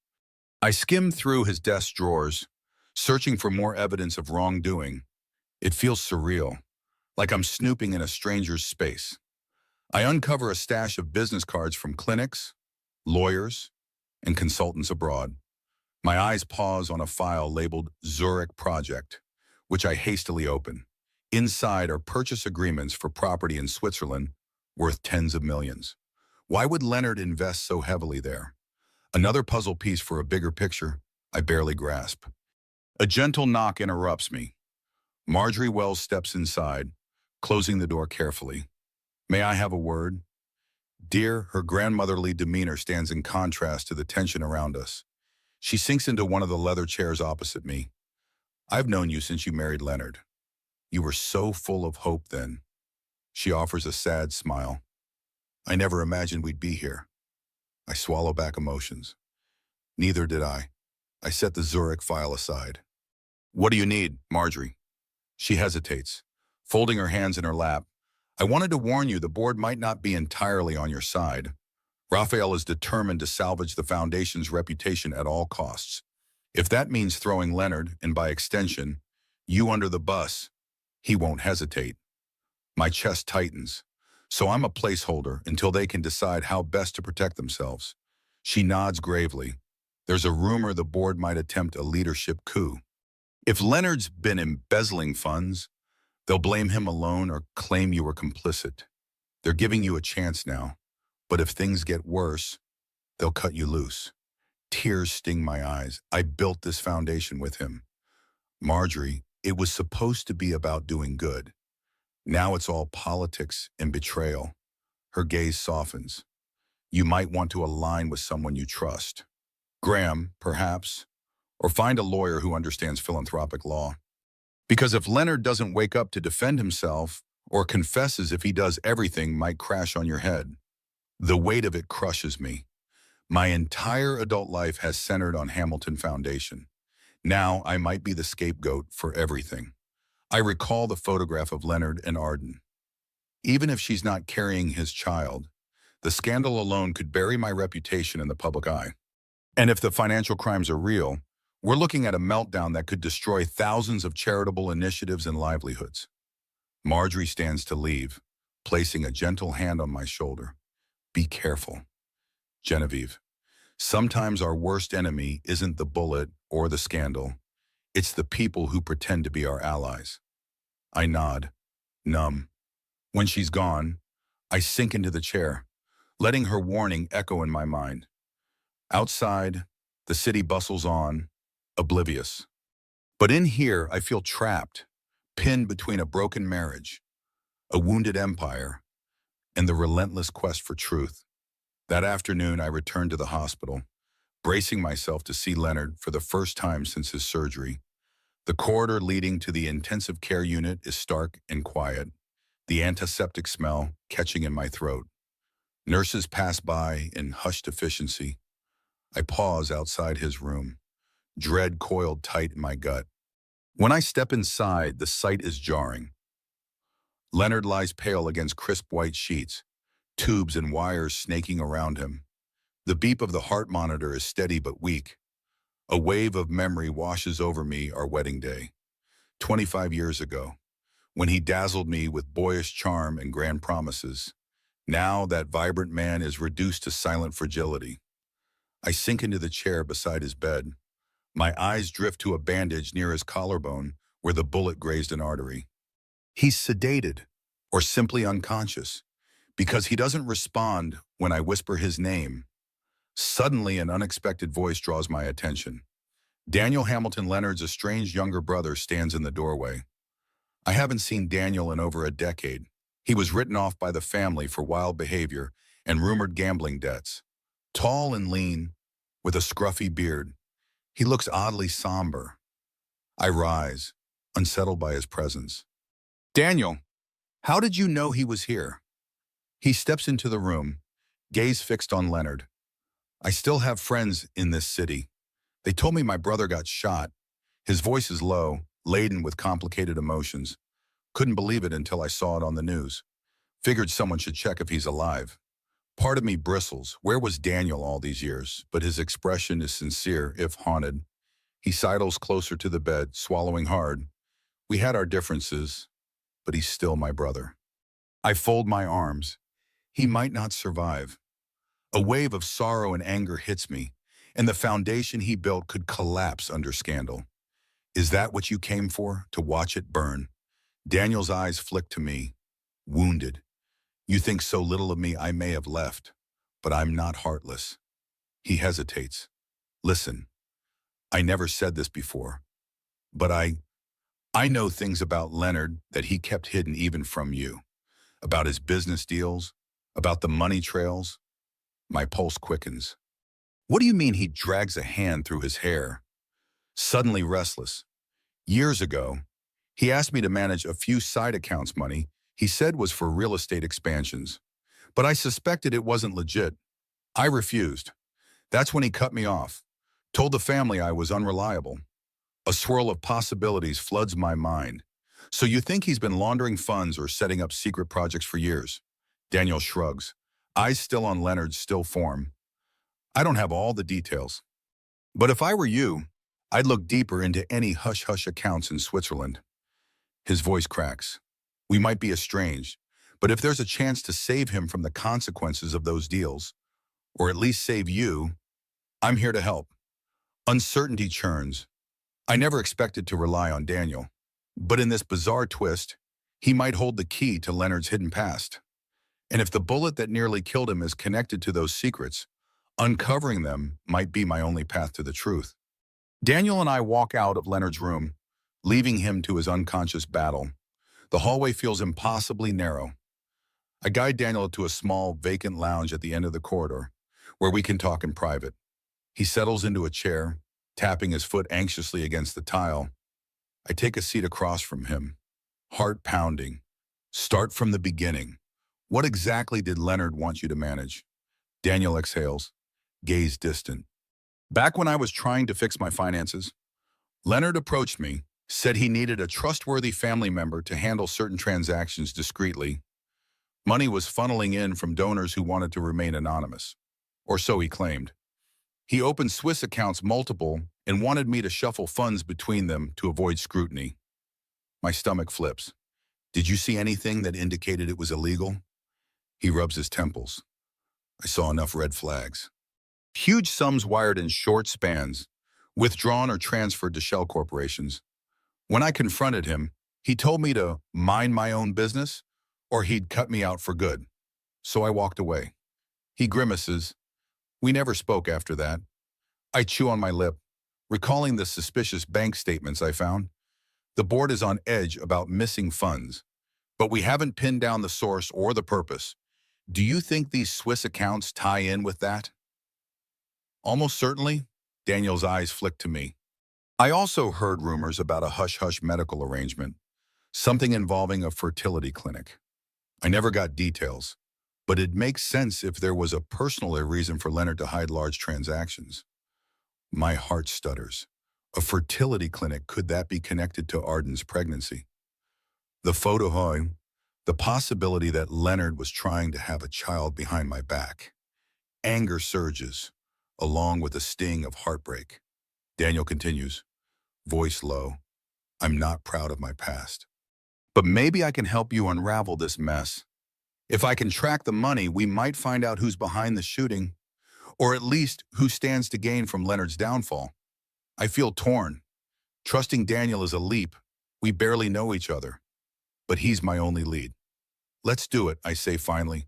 I skim through his desk drawers, searching for more evidence of wrongdoing. It feels surreal, like I'm snooping in a stranger's space. I uncover a stash of business cards from clinics, lawyers, and consultants abroad. My eyes pause on a file labeled Zurich Project, which I hastily open. Inside are purchase agreements for property in Switzerland worth tens of millions. Why would Leonard invest so heavily there? Another puzzle piece for a bigger picture I barely grasp. A gentle knock interrupts me. Marjorie Wells steps inside, closing the door carefully. "May I have a word?" Dear, her grandmotherly demeanor stands in contrast to the tension around us. She sinks into one of the leather chairs opposite me. "I've known you since you married Leonard. You were so full of hope then." She offers a sad smile. "I never imagined we'd be here." I swallow back emotions. Neither did I. I set the Zurich file aside. "What do you need, Marjorie?" She hesitates, folding her hands in her lap. "I wanted to warn you the board might not be entirely on your side. Raphael is determined to salvage the foundation's reputation at all costs. If that means throwing Leonard, and by extension, you under the bus, he won't hesitate." My chest tightens, so I'm a placeholder until they can decide how best to protect themselves. She nods gravely. "There's a rumor the board might attempt a leadership coup. If Leonard's been embezzling funds, they'll blame him alone or claim you were complicit. They're giving you a chance now, but if things get worse, they'll cut you loose." Tears sting my eyes. I built this foundation with him. "Marjorie, it was supposed to be about doing good. Now it's all politics and betrayal." Her gaze softens. "You might want to align with someone you trust. Graham, perhaps, or find a lawyer who understands philanthropic law. Because if Leonard doesn't wake up to defend himself or confesses if he does, everything might crash on your head." The weight of it crushes me. My entire adult life has centered on Hamilton Foundation. Now I might be the scapegoat for everything. I recall the photograph of Leonard and Arden. Even if she's not carrying his child, the scandal alone could bury my reputation in the public eye. And if the financial crimes are real, we're looking at a meltdown that could destroy thousands of charitable initiatives and livelihoods. Marjorie stands to leave, placing a gentle hand on my shoulder. "Be careful." "Genevieve, sometimes our worst enemy isn't the bullet or the scandal. It's the people who pretend to be our allies." I nod, numb. When she's gone, I sink into the chair, letting her warning echo in my mind. Outside, the city bustles on, oblivious. But in here, I feel trapped, pinned between a broken marriage, a wounded empire, and the relentless quest for truth. That afternoon, I returned to the hospital, bracing myself to see Leonard for the first time since his surgery. The corridor leading to the intensive care unit is stark and quiet, the antiseptic smell catching in my throat. Nurses pass by in hushed efficiency. I pause outside his room, dread coiled tight in my gut. When I step inside, the sight is jarring. Leonard lies pale against crisp white sheets, tubes and wires snaking around him. The beep of the heart monitor is steady but weak. A wave of memory washes over me our wedding day, 25 years ago, when he dazzled me with boyish charm and grand promises. Now that vibrant man is reduced to silent fragility. I sink into the chair beside his bed. My eyes drift to a bandage near his collarbone where the bullet grazed an artery. He's sedated, or simply unconscious, because he doesn't respond when I whisper his name. Suddenly, an unexpected voice draws my attention. Daniel Hamilton Leonard's estranged younger brother stands in the doorway. I haven't seen Daniel in over a decade. He was written off by the family for wild behavior and rumored gambling debts. Tall and lean, with a scruffy beard, he looks oddly somber. I rise, unsettled by his presence. Daniel, how did you know he was here? He steps into the room, gaze fixed on Leonard. I still have friends in this city. They told me my brother got shot. His voice is low, laden with complicated emotions. Couldn't believe it until I saw it on the news. Figured someone should check if he's alive. Part of me bristles. Where was Daniel all these years? But his expression is sincere, if haunted. He sidles closer to the bed, swallowing hard. We had our differences, but he's still my brother. I fold my arms. He might not survive. A wave of sorrow and anger hits me, and the foundation he built could collapse under scandal. Is that what you came for, to watch it burn? Daniel's eyes flick to me, wounded. You think so little of me I may have left, but I'm not heartless. He hesitates. Listen, I never said this before, but I know things about Leonard that he kept hidden even from you. About his business deals, about the money trails. My pulse quickens. What do you mean he drags a hand through his hair? Suddenly restless. Years ago, he asked me to manage a few side accounts money he said was for real estate expansions. But I suspected it wasn't legit. I refused. That's when he cut me off. Told the family I was unreliable. A swirl of possibilities floods my mind. So you think he's been laundering funds or setting up secret projects for years? Daniel shrugs, eyes still on Leonard's still form. I don't have all the details. But if I were you, I'd look deeper into any hush-hush accounts in Switzerland. His voice cracks. We might be estranged, but if there's a chance to save him from the consequences of those deals, or at least save you, I'm here to help. Uncertainty churns. I never expected to rely on Daniel. But in this bizarre twist, he might hold the key to Leonard's hidden past. And if the bullet that nearly killed him is connected to those secrets, uncovering them might be my only path to the truth. Daniel and I walk out of Leonard's room, leaving him to his unconscious battle. The hallway feels impossibly narrow. I guide Daniel to a small, vacant lounge at the end of the corridor, where we can talk in private. He settles into a chair, tapping his foot anxiously against the tile. I take a seat across from him, heart pounding. Start from the beginning. What exactly did Leonard want you to manage? Daniel exhales, gaze distant. Back when I was trying to fix my finances, Leonard approached me, said he needed a trustworthy family member to handle certain transactions discreetly. Money was funneling in from donors who wanted to remain anonymous, or so he claimed. He opened Swiss accounts multiple and wanted me to shuffle funds between them to avoid scrutiny. My stomach flips. Did you see anything that indicated it was illegal? He rubs his temples. I saw enough red flags. Huge sums wired in short spans, withdrawn or transferred to shell corporations. When I confronted him, he told me to mind my own business or he'd cut me out for good. So I walked away. He grimaces. We never spoke after that. I chew on my lip, recalling the suspicious bank statements I found. The board is on edge about missing funds, but we haven't pinned down the source or the purpose. Do you think these Swiss accounts tie in with that? Almost certainly, Daniel's eyes flicked to me. I also heard rumors about a hush-hush medical arrangement, something involving a fertility clinic. I never got details, but it makes sense if there was a personal reason for Leonard to hide large transactions. My heart stutters. A fertility clinic, could that be connected to Arden's pregnancy? The photo, the possibility that Leonard was trying to have a child behind my back. Anger surges, along with a sting of heartbreak. Daniel continues, voice low. I'm not proud of my past. But maybe I can help you unravel this mess. If I can track the money, we might find out who's behind the shooting, or at least who stands to gain from Leonard's downfall. I feel torn. Trusting Daniel is a leap. We barely know each other. But he's my only lead. Let's do it, I say finally.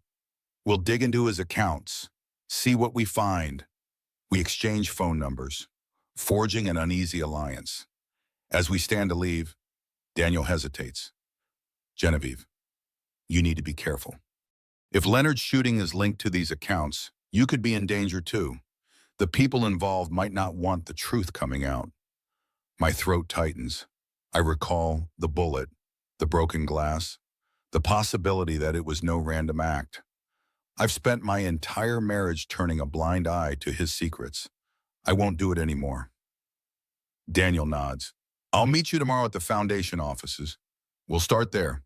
We'll dig into his accounts, see what we find. We exchange phone numbers, forging an uneasy alliance. As we stand to leave, Daniel hesitates. Genevieve, you need to be careful. If Leonard's shooting is linked to these accounts, You could be in danger too. The people involved might not want the truth coming out. My throat tightens. I recall the bullet, the broken glass, the possibility that it was no random act. I've spent my entire marriage turning a blind eye to his secrets. I won't do it anymore. Daniel nods. I'll meet you tomorrow at the foundation offices. We'll start there.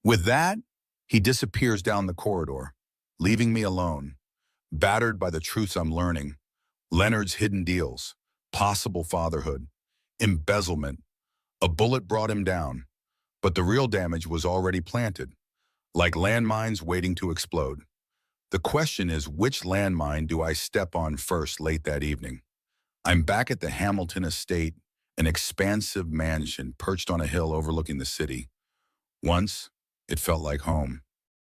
With that, he disappears down the corridor, leaving me alone, battered by the truths I'm learning. Leonard's hidden deals, possible fatherhood, embezzlement. A bullet brought him down, but the real damage was already planted, like landmines waiting to explode. The question is, which landmine do I step on first late that evening? I'm back at the Hamilton estate, an expansive mansion perched on a hill overlooking the city. Once, it felt like home.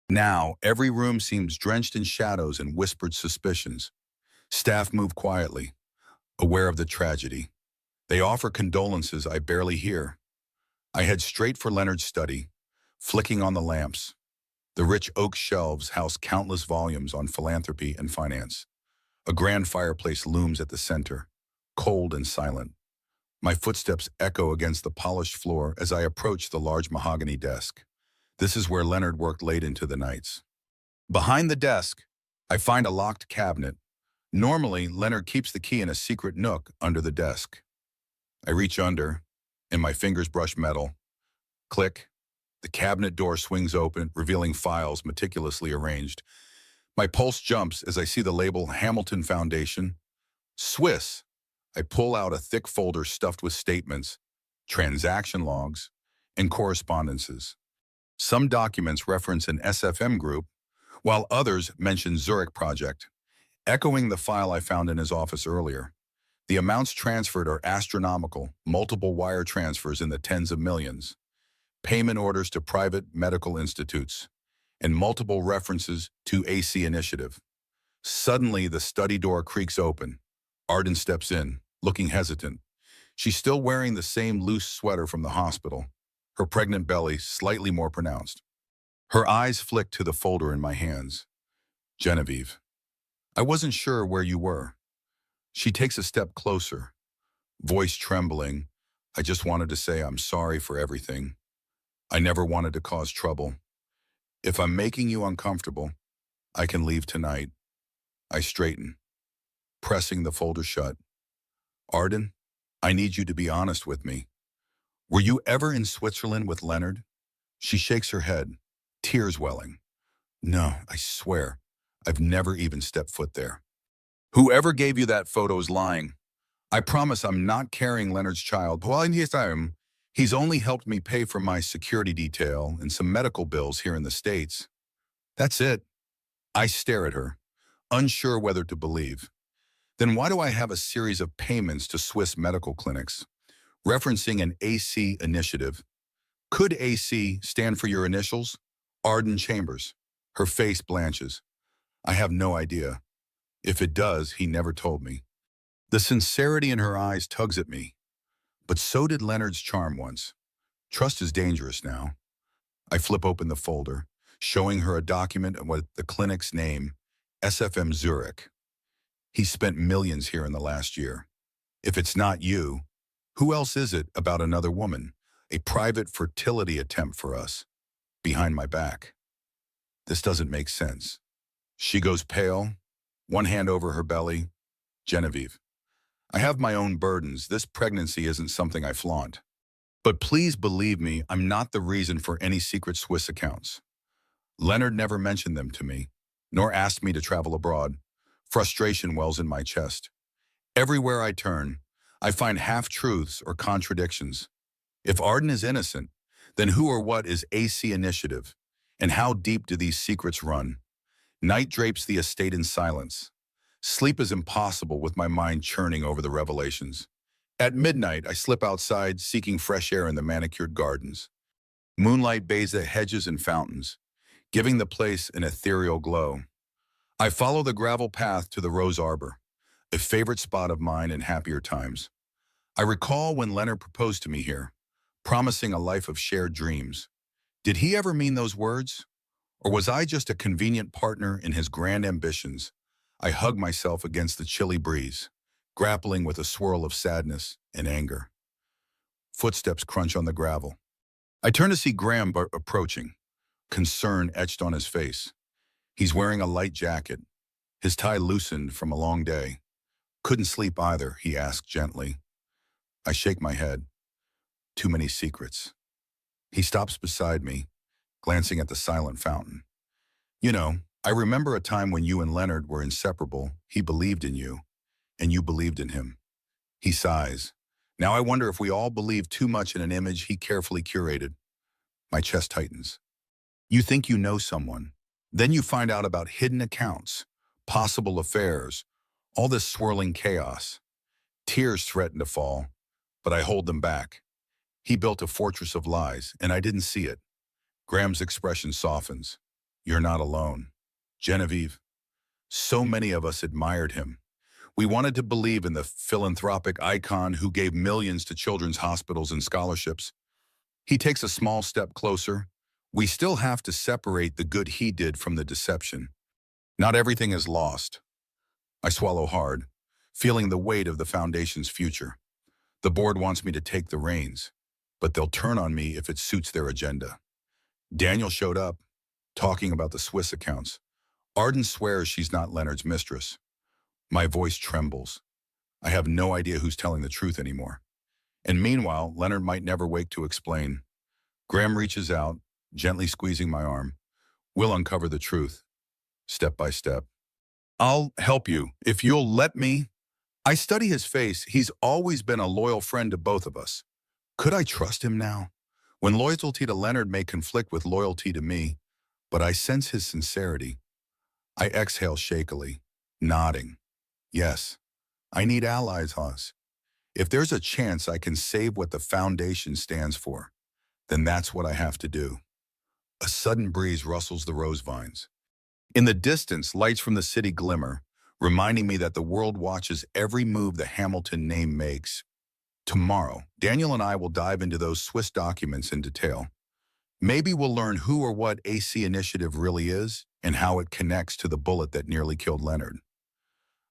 Now, every room seems drenched in shadows and whispered suspicions. Staff move quietly, aware of the tragedy. They offer condolences I barely hear. I head straight for Leonard's study, flicking on the lamps. The rich oak shelves house countless volumes on philanthropy and finance. A grand fireplace looms at the center, cold and silent. My footsteps echo against the polished floor as I approach the large mahogany desk. This is where Leonard worked late into the nights. Behind the desk, I find a locked cabinet. Normally, Leonard keeps the key in a secret nook under the desk. I reach under, and my fingers brush metal. Click. The cabinet door swings open, revealing files meticulously arranged. My pulse jumps as I see the label Hamilton Foundation. Swiss. I pull out a thick folder stuffed with statements, transaction logs, and correspondences. Some documents reference an SFM group, while others mention Zurich Project, echoing the file I found in his office earlier. The amounts transferred are astronomical, multiple wire transfers in the tens of millions, payment orders to private medical institutes, and multiple references to AC Initiative. Suddenly, the study door creaks open. Arden steps in, looking hesitant. She's still wearing the same loose sweater from the hospital, her pregnant belly slightly more pronounced. Her eyes flick to the folder in my hands. Genevieve, I wasn't sure where you were. She takes a step closer, voice trembling. I just wanted to say I'm sorry for everything. I never wanted to cause trouble. If I'm making you uncomfortable, I can leave tonight. I straighten, pressing the folder shut. Arden, I need you to be honest with me. Were you ever in Switzerland with Leonard? She shakes her head, tears welling. No, I swear, I've never even stepped foot there. Whoever gave you that photo is lying. I promise I'm not carrying Leonard's child. While he's only helped me pay for my security detail and some medical bills here in the States. That's it. I stare at her, unsure whether to believe. Then why do I have a series of payments to Swiss medical clinics, referencing an AC Initiative? Could AC stand for your initials? Arden Chambers. Her face blanches. I have no idea. If it does, he never told me. The sincerity in her eyes tugs at me. But so did Leonard's charm once. Trust is dangerous now. I flip open the folder, showing her a document with the clinic's name, SFM Zurich. He spent millions here in the last year. If it's not you, who else is it about another woman? A private fertility attempt for us, behind my back. This doesn't make sense. She goes pale, one hand over her belly. Genevieve, I have my own burdens. This pregnancy isn't something I flaunt. But please believe me, I'm not the reason for any secret Swiss accounts. Leonard never mentioned them to me, nor asked me to travel abroad. Frustration wells in my chest. Everywhere I turn, I find half-truths or contradictions. If Arden is innocent, then who or what is AC Initiative? And how deep do these secrets run? Night drapes the estate in silence. Sleep is impossible with my mind churning over the revelations. At midnight, I slip outside, seeking fresh air in the manicured gardens. Moonlight bathes the hedges and fountains, giving the place an ethereal glow. I follow the gravel path to the Rose Arbor, a favorite spot of mine in happier times. I recall when Leonard proposed to me here, promising a life of shared dreams. Did he ever mean those words? Or was I just a convenient partner in his grand ambitions? I hug myself against the chilly breeze, grappling with a swirl of sadness and anger. Footsteps crunch on the gravel. I turn to see Graham approaching, concern etched on his face. He's wearing a light jacket, his tie loosened from a long day. Couldn't sleep either, he asked gently. I shake my head. Too many secrets. He stops beside me, glancing at the silent fountain. You know, I remember a time when you and Leonard were inseparable. He believed in you, and you believed in him. He sighs. Now I wonder if we all believe too much in an image he carefully curated. My chest tightens. You think you know someone. Then you find out about hidden accounts, possible affairs, all this swirling chaos. Tears threaten to fall, but I hold them back. He built a fortress of lies, and I didn't see it. Graham's expression softens. You're not alone. Genevieve. So many of us admired him. We wanted to believe in the philanthropic icon who gave millions to children's hospitals and scholarships. He takes a small step closer. We still have to separate the good he did from the deception. Not everything is lost. I swallow hard, feeling the weight of the foundation's future. The board wants me to take the reins, but they'll turn on me if it suits their agenda. Daniel showed up, talking about the Swiss accounts. Arden swears she's not Leonard's mistress. My voice trembles. I have no idea who's telling the truth anymore. And meanwhile, Leonard might never wake to explain. Graham reaches out, gently squeezing my arm. We'll uncover the truth, step by step. I'll help you, if you'll let me. I study his face. He's always been a loyal friend to both of us. Could I trust him now? When loyalty to Leonard may conflict with loyalty to me, but I sense his sincerity. I exhale shakily, nodding. Yes, I need allies, Haas. If there's a chance I can save what the foundation stands for, then that's what I have to do. A sudden breeze rustles the rose vines. In the distance, lights from the city glimmer, reminding me that the world watches every move the Hamilton name makes. Tomorrow, Daniel and I will dive into those Swiss documents in detail. Maybe we'll learn who or what AC Initiative really is and how it connects to the bullet that nearly killed Leonard.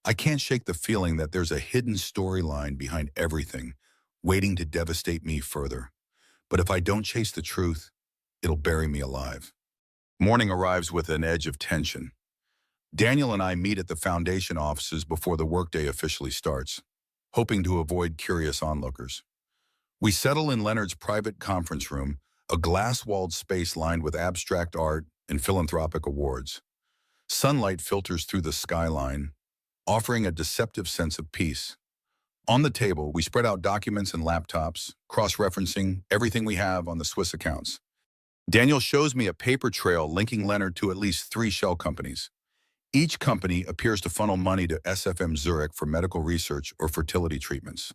I can't shake the feeling that there's a hidden storyline behind everything, waiting to devastate me further. But if I don't chase the truth, it'll bury me alive. Morning arrives with an edge of tension. Daniel and I meet at the foundation offices before the workday officially starts, hoping to avoid curious onlookers. We settle in Leonard's private conference room, a glass-walled space lined with abstract art and philanthropic awards. Sunlight filters through the skyline, offering a deceptive sense of peace. On the table, we spread out documents and laptops, cross-referencing everything we have on the Swiss accounts. Daniel shows me a paper trail linking Leonard to at least 3 shell companies. Each company appears to funnel money to SFM Zurich for medical research or fertility treatments.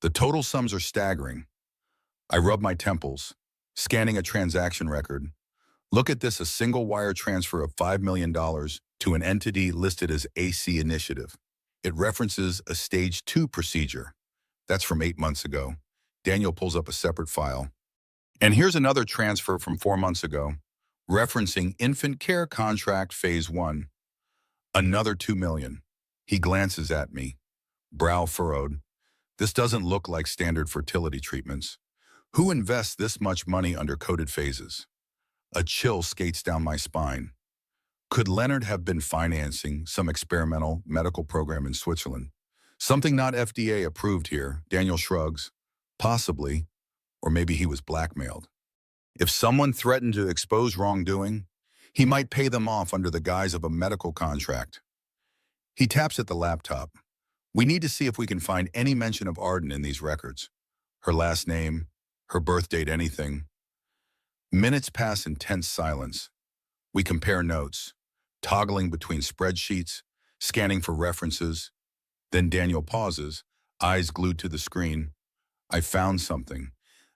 The total sums are staggering. I rub my temples, scanning a transaction record. Look at this, a single wire transfer of $5 million to an entity listed as AC Initiative. It references a stage 2 procedure. That's from 8 months ago. Daniel pulls up a separate file. And here's another transfer from 4 months ago, referencing infant care contract phase 1. Another $2 million. He glances at me, brow furrowed. This doesn't look like standard fertility treatments. Who invests this much money under coded phases? A chill skates down my spine. Could Leonard have been financing some experimental medical program in Switzerland? Something not FDA approved here, Daniel shrugs. Possibly, or maybe he was blackmailed. If someone threatened to expose wrongdoing, he might pay them off under the guise of a medical contract. He taps at the laptop. We need to see if we can find any mention of Arden in these records. Her last name, her birth date, anything. Minutes pass in tense silence. We compare notes, toggling between spreadsheets, scanning for references. Then Daniel pauses, eyes glued to the screen. I found something,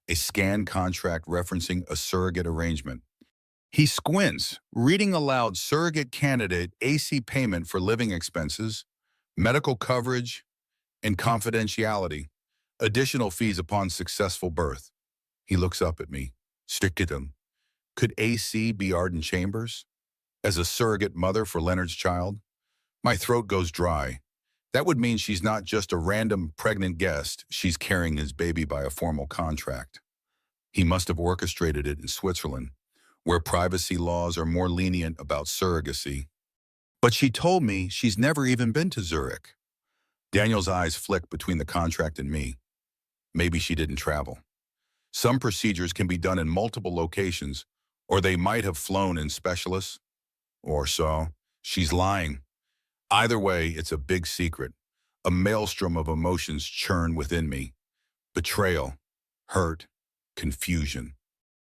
a scanned contract referencing a surrogate arrangement. He squints, reading aloud surrogate candidate AC payment for living expenses, medical coverage, and confidentiality, additional fees upon successful birth. He looks up at me, stickidum. Could AC be Arden Chambers? As a surrogate mother for Leonard's child? My throat goes dry. That would mean she's not just a random pregnant guest, she's carrying his baby by a formal contract. He must have orchestrated it in Switzerland, where privacy laws are more lenient about surrogacy. But she told me she's never even been to Zurich. Daniel's eyes flick between the contract and me. Maybe she didn't travel. Some procedures can be done in multiple locations, or they might have flown in specialists. Or so. She's lying. Either way, it's a big secret. A maelstrom of emotions churn within me. Betrayal, hurt, confusion.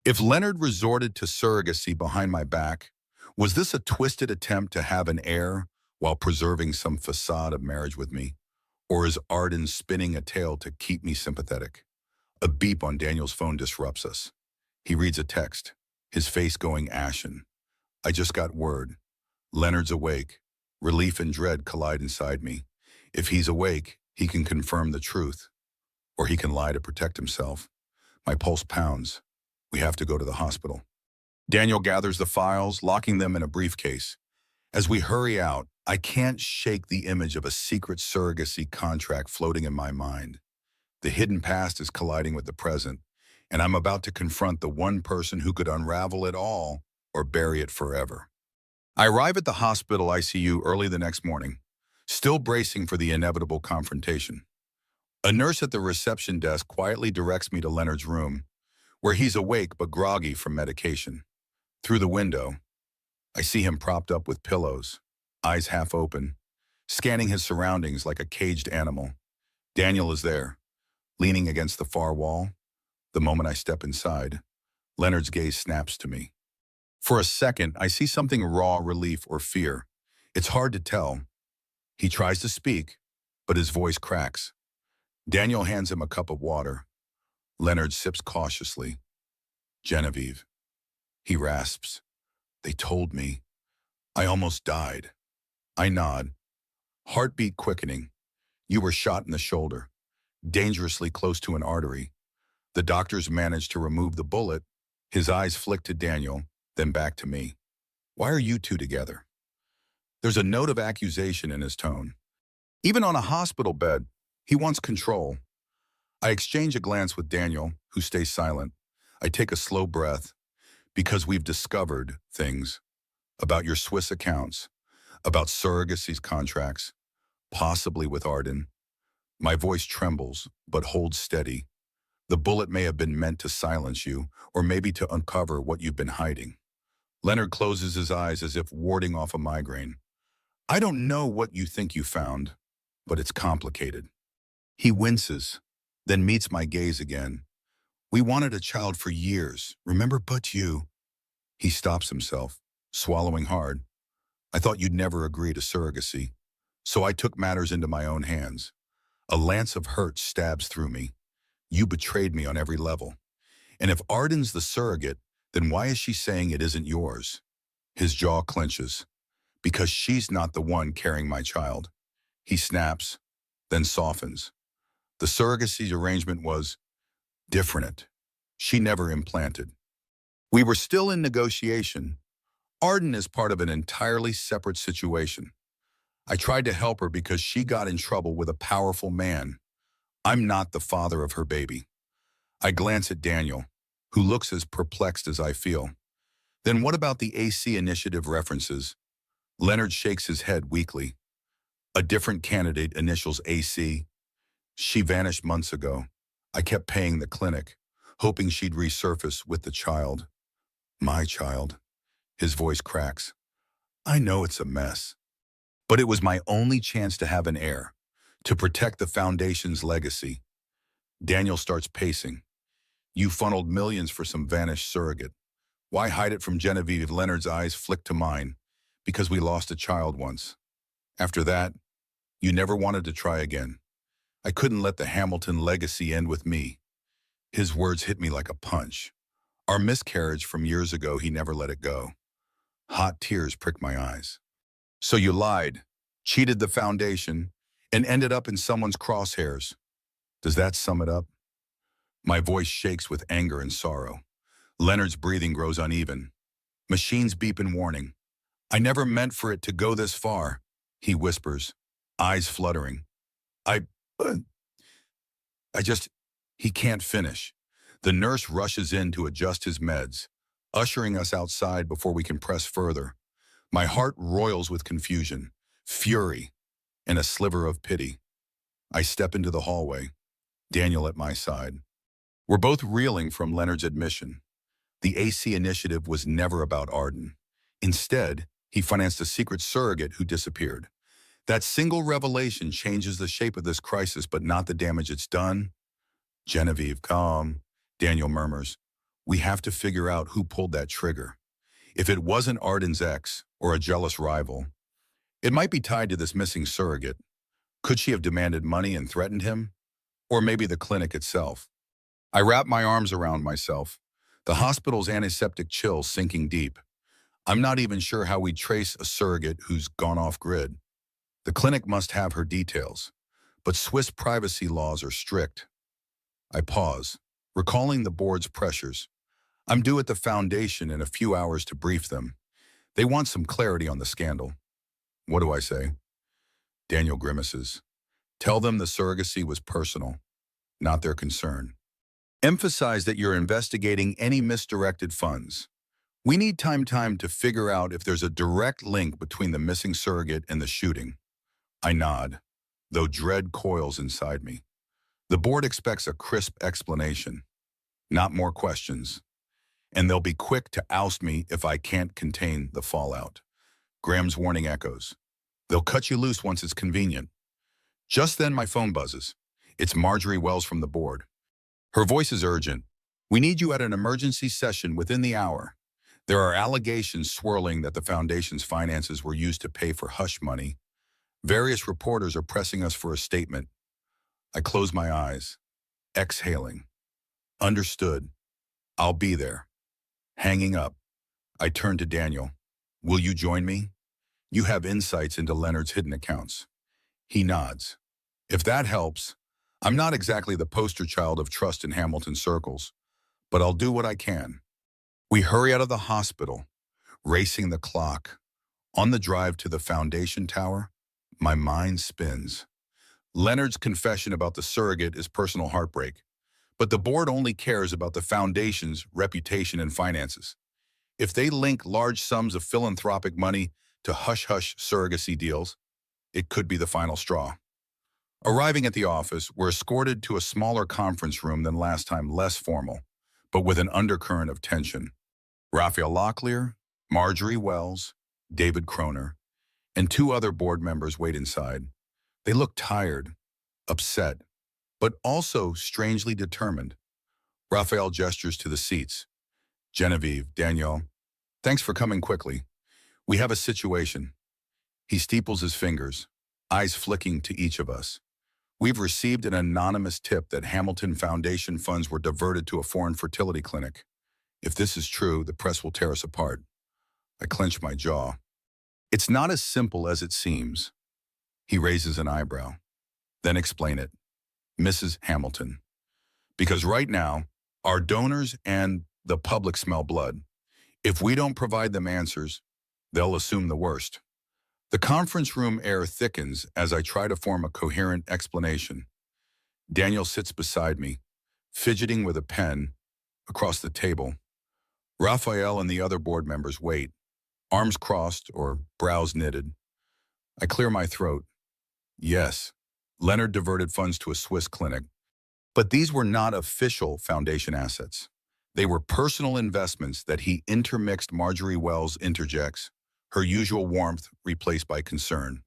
If Leonard resorted to surrogacy behind my back, was this a twisted attempt to have an heir while preserving some facade of marriage with me? Or is Arden spinning a tale to keep me sympathetic? A beep on Daniel's phone disrupts us. He reads a text, his face going ashen. I just got word. Leonard's awake. Relief and dread collide inside me. If he's awake, he can confirm the truth, or he can lie to protect himself. My pulse pounds. We have to go to the hospital. Daniel gathers the files, locking them in a briefcase. As we hurry out, I can't shake the image of a secret surrogacy contract floating in my mind. The hidden past is colliding with the present, and I'm about to confront the one person who could unravel it all or bury it forever. I arrive at the hospital ICU early the next morning, still bracing for the inevitable confrontation. A nurse at the reception desk quietly directs me to Leonard's room, where he's awake but groggy from medication. Through the window, I see him propped up with pillows, eyes half open, scanning his surroundings like a caged animal. Daniel is there, leaning against the far wall. The moment I step inside, Leonard's gaze snaps to me. For a second, I see something raw relief or fear. It's hard to tell. He tries to speak, but his voice cracks. Daniel hands him a cup of water. Leonard sips cautiously. Genevieve. He rasps. They told me. I almost died. I nod. Heartbeat quickening. You were shot in the shoulder, dangerously close to an artery. The doctors managed to remove the bullet. His eyes flick to Daniel, then back to me. Why are you two together? There's a note of accusation in his tone. Even on a hospital bed, he wants control. I exchange a glance with Daniel, who stays silent. I take a slow breath, because we've discovered things about your Swiss accounts, about surrogacy's contracts, possibly with Arden. My voice trembles, but holds steady. The bullet may have been meant to silence you, or maybe to uncover what you've been hiding. Leonard closes his eyes as if warding off a migraine. I don't know what you think you found, but it's complicated. He winces, then meets my gaze again. We wanted a child for years, remember, but you. He stops himself, swallowing hard. I thought you'd never agree to surrogacy, so I took matters into my own hands. A lance of hurt stabs through me. You betrayed me on every level. And if Arden's the surrogate, then why is she saying it isn't yours? His jaw clenches. Because she's not the one carrying my child. He snaps, then softens. The surrogacy arrangement was different. She never implanted. We were still in negotiation. Arden is part of an entirely separate situation. I tried to help her because she got in trouble with a powerful man. I'm not the father of her baby. I glance at Daniel, who looks as perplexed as I feel. Then what about the AC initiative references? Leonard shakes his head weakly. A different candidate initials AC. She vanished months ago. I kept paying the clinic, hoping she'd resurface with the child. My child. His voice cracks. I know it's a mess, but it was my only chance to have an heir, to protect the foundation's legacy. Daniel starts pacing. You funneled millions for some vanished surrogate. Why hide it from Genevieve? Leonard's eyes flick to mine. Because we lost a child once. After that, you never wanted to try again. I couldn't let the Hamilton legacy end with me. His words hit me like a punch. Our miscarriage from years ago, he never let it go. Hot tears prick my eyes. So you lied, cheated the foundation, and ended up in someone's crosshairs. Does that sum it up? My voice shakes with anger and sorrow. Leonard's breathing grows uneven. Machines beep in warning. I never meant for it to go this far. He whispers, eyes fluttering. I, uh, I just, he can't finish. The nurse rushes in to adjust his meds, ushering us outside before we can press further. My heart roils with confusion, fury, and a sliver of pity. I step into the hallway, Daniel at my side. We're both reeling from Leonard's admission. The AC initiative was never about Arden. Instead, he financed a secret surrogate who disappeared. That single revelation changes the shape of this crisis, but not the damage it's done. Genevieve, calm, Daniel murmurs. We have to figure out who pulled that trigger. If it wasn't Arden's ex or a jealous rival, it might be tied to this missing surrogate. Could she have demanded money and threatened him? Or maybe the clinic itself? I wrap my arms around myself, the hospital's antiseptic chill sinking deep. I'm not even sure how we trace a surrogate who's gone off grid. The clinic must have her details, but Swiss privacy laws are strict. I pause, recalling the board's pressures. I'm due at the foundation in a few hours to brief them. They want some clarity on the scandal. What do I say? Daniel grimaces. Tell them the surrogacy was personal, not their concern. Emphasize that you're investigating any misdirected funds. We need time to figure out if there's a direct link between the missing surrogate and the shooting. I nod, though dread coils inside me. The board expects a crisp explanation, not more questions. And they'll be quick to oust me if I can't contain the fallout. Graham's warning echoes. They'll cut you loose once it's convenient. Just then my phone buzzes. It's Marjorie Wells from the board. Her voice is urgent. We need you at an emergency session within the hour. There are allegations swirling that the foundation's finances were used to pay for hush money. Various reporters are pressing us for a statement. I close my eyes, exhaling. Understood. I'll be there. Hanging up, I turn to Daniel. Will you join me? You have insights into Leonard's hidden accounts. He nods. If that helps, I'm not exactly the poster child of trust in Hamilton circles, but I'll do what I can. We hurry out of the hospital, racing the clock. On the drive to the foundation tower, my mind spins. Leonard's confession about the surrogate is personal heartbreak, but the board only cares about the foundation's reputation and finances. If they link large sums of philanthropic money to hush-hush surrogacy deals, it could be the final straw. Arriving at the office, we're escorted to a smaller conference room than last time, less formal, but with an undercurrent of tension. Raphael Locklear, Marjorie Wells, David Kroner, and two other board members wait inside. They look tired, upset, but also strangely determined. Raphael gestures to the seats. Genevieve, Daniel, thanks for coming quickly. We have a situation. He steeples his fingers, eyes flicking to each of us. We've received an anonymous tip that Hamilton Foundation funds were diverted to a foreign fertility clinic. If this is true, the press will tear us apart. I clench my jaw. It's not as simple as it seems. He raises an eyebrow. Then explain it. Mrs. Hamilton. Because right now, our donors and the public smell blood. If we don't provide them answers, they'll assume the worst. The conference room air thickens as I try to form a coherent explanation. Daniel sits beside me, fidgeting with a pen across the table. Raphael and the other board members wait, arms crossed or brows knitted. I clear my throat. Yes, Leonard diverted funds to a Swiss clinic, but these were not official foundation assets. They were personal investments that he intermixed. Marjorie Wells interjects, her usual warmth replaced by concern.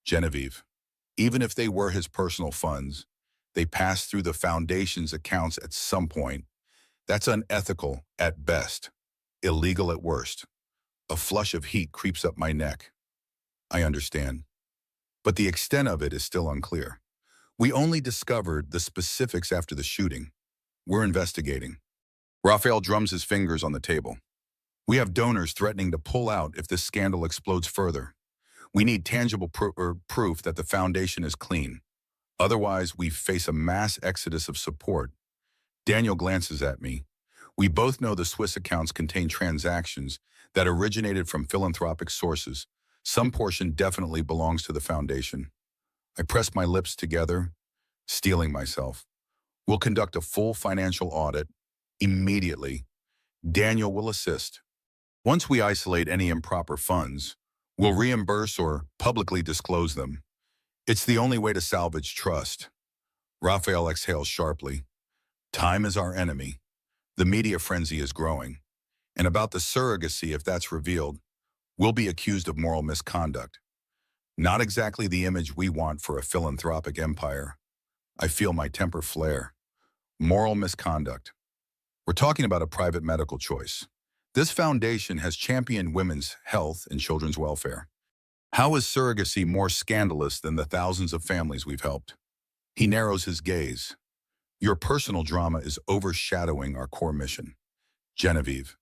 Genevieve, even if they were his personal funds, they passed through the foundation's accounts at some point. That's unethical at best, illegal at worst. A flush of heat creeps up my neck. I understand. But the extent of it is still unclear. We only discovered the specifics after the shooting. We're investigating. Raphael drums his fingers on the table. We have donors threatening to pull out if this scandal explodes further. We need tangible proof that the foundation is clean. Otherwise, we face a mass exodus of support. Daniel glances at me. We both know the Swiss accounts contain transactions that originated from philanthropic sources, Some portion definitely belongs to the foundation. I press my lips together, steeling myself. We'll conduct a full financial audit immediately. Daniel will assist. Once we isolate any improper funds, we'll reimburse or publicly disclose them. It's the only way to salvage trust. Raphael exhales sharply. Time is our enemy. The media frenzy is growing. And about the surrogacy, if that's revealed, we'll be accused of moral misconduct. Not exactly the image we want for a philanthropic empire. I feel my temper flare. Moral misconduct. We're talking about a private medical choice. This foundation has championed women's health and children's welfare. How is surrogacy more scandalous than the thousands of families we've helped? He narrows his gaze. Your personal drama is overshadowing our core mission. Genevieve,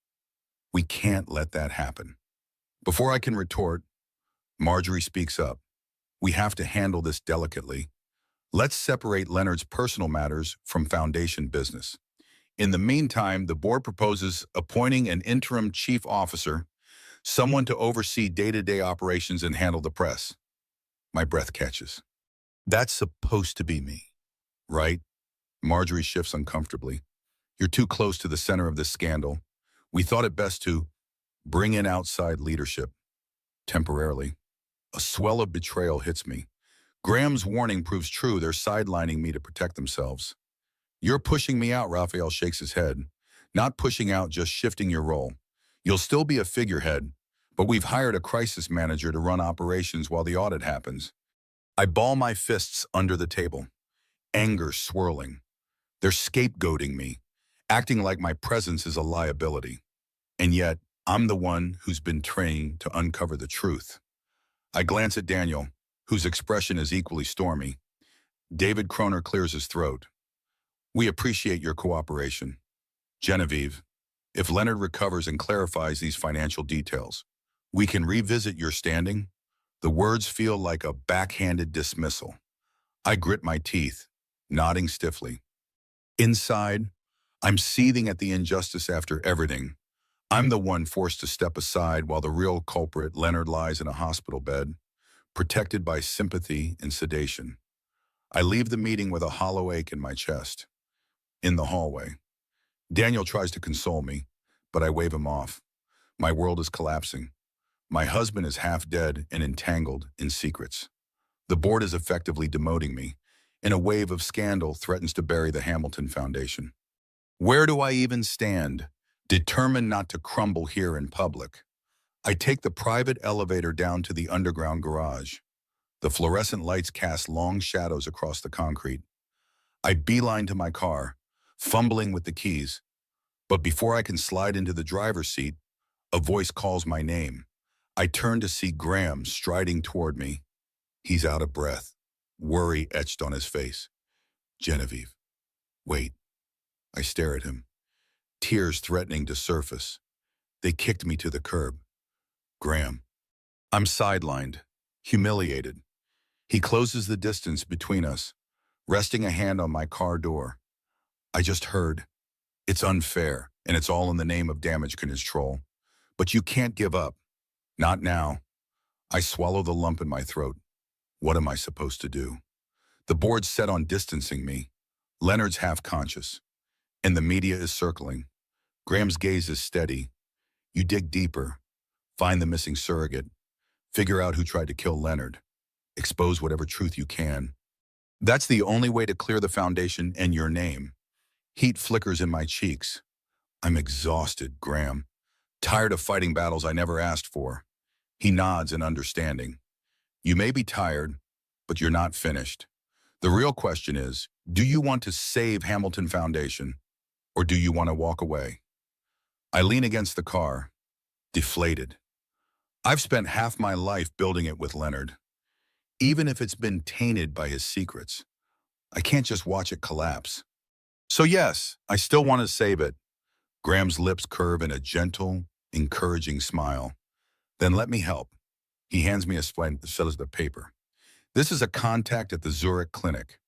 we can't let that happen. Before I can retort, Marjorie speaks up. We have to handle this delicately. Let's separate Leonard's personal matters from foundation business. In the meantime, the board proposes appointing an interim chief officer, someone to oversee day-to-day operations and handle the press. My breath catches. That's supposed to be me, right? Marjorie shifts uncomfortably. You're too close to the center of this scandal. We thought it best to bring in outside leadership. Temporarily. A swell of betrayal hits me. Graham's warning proves true. They're sidelining me to protect themselves. You're pushing me out, Raphael shakes his head. Not pushing out, just shifting your role. You'll still be a figurehead, but we've hired a crisis manager to run operations while the audit happens. I ball my fists under the table, anger swirling. They're scapegoating me, acting like my presence is a liability. And yet, I'm the one who's been trained to uncover the truth. I glance at Daniel, whose expression is equally stormy. David Kroner clears his throat. We appreciate your cooperation. Genevieve, if Leonard recovers and clarifies these financial details, we can revisit your standing. The words feel like a backhanded dismissal. I grit my teeth, nodding stiffly. Inside, I'm seething at the injustice after everything. I'm the one forced to step aside while the real culprit, Leonard, lies in a hospital bed, protected by sympathy and sedation. I leave the meeting with a hollow ache in my chest. In the hallway, Daniel tries to console me, but I wave him off. My world is collapsing. My husband is half dead and entangled in secrets. The board is effectively demoting me, and a wave of scandal threatens to bury the Hamilton Foundation. Where do I even stand, determined not to crumble here in public? I take the private elevator down to the underground garage. The fluorescent lights cast long shadows across the concrete. I beeline to my car, fumbling with the keys. But before I can slide into the driver's seat, a voice calls my name. I turn to see Graham striding toward me. He's out of breath, worry etched on his face. Genevieve. Wait. I stare at him, tears threatening to surface. They kicked me to the curb. Graham. I'm sidelined, humiliated. He closes the distance between us, resting a hand on my car door. I just heard. It's unfair, and it's all in the name of damage control. But you can't give up. Not now. I swallow the lump in my throat. What am I supposed to do? The board's set on distancing me. Leonard's half conscious, and the media is circling. Graham's gaze is steady. You dig deeper, find the missing surrogate, figure out who tried to kill Leonard, expose whatever truth you can. That's the only way to clear the foundation and your name. Heat flickers in my cheeks. I'm exhausted, Graham. Tired of fighting battles I never asked for. He nods in understanding. You may be tired, but you're not finished. The real question is, do you want to save Hamilton Foundation, or do you want to walk away? I lean against the car, deflated. I've spent half my life building it with Leonard. Even if it's been tainted by his secrets, I can't just watch it collapse. So yes, I still want to save it. Graham's lips curve in a gentle, encouraging smile. Then let me help. He hands me a slip of paper. This is a contact at the Zurich Clinic,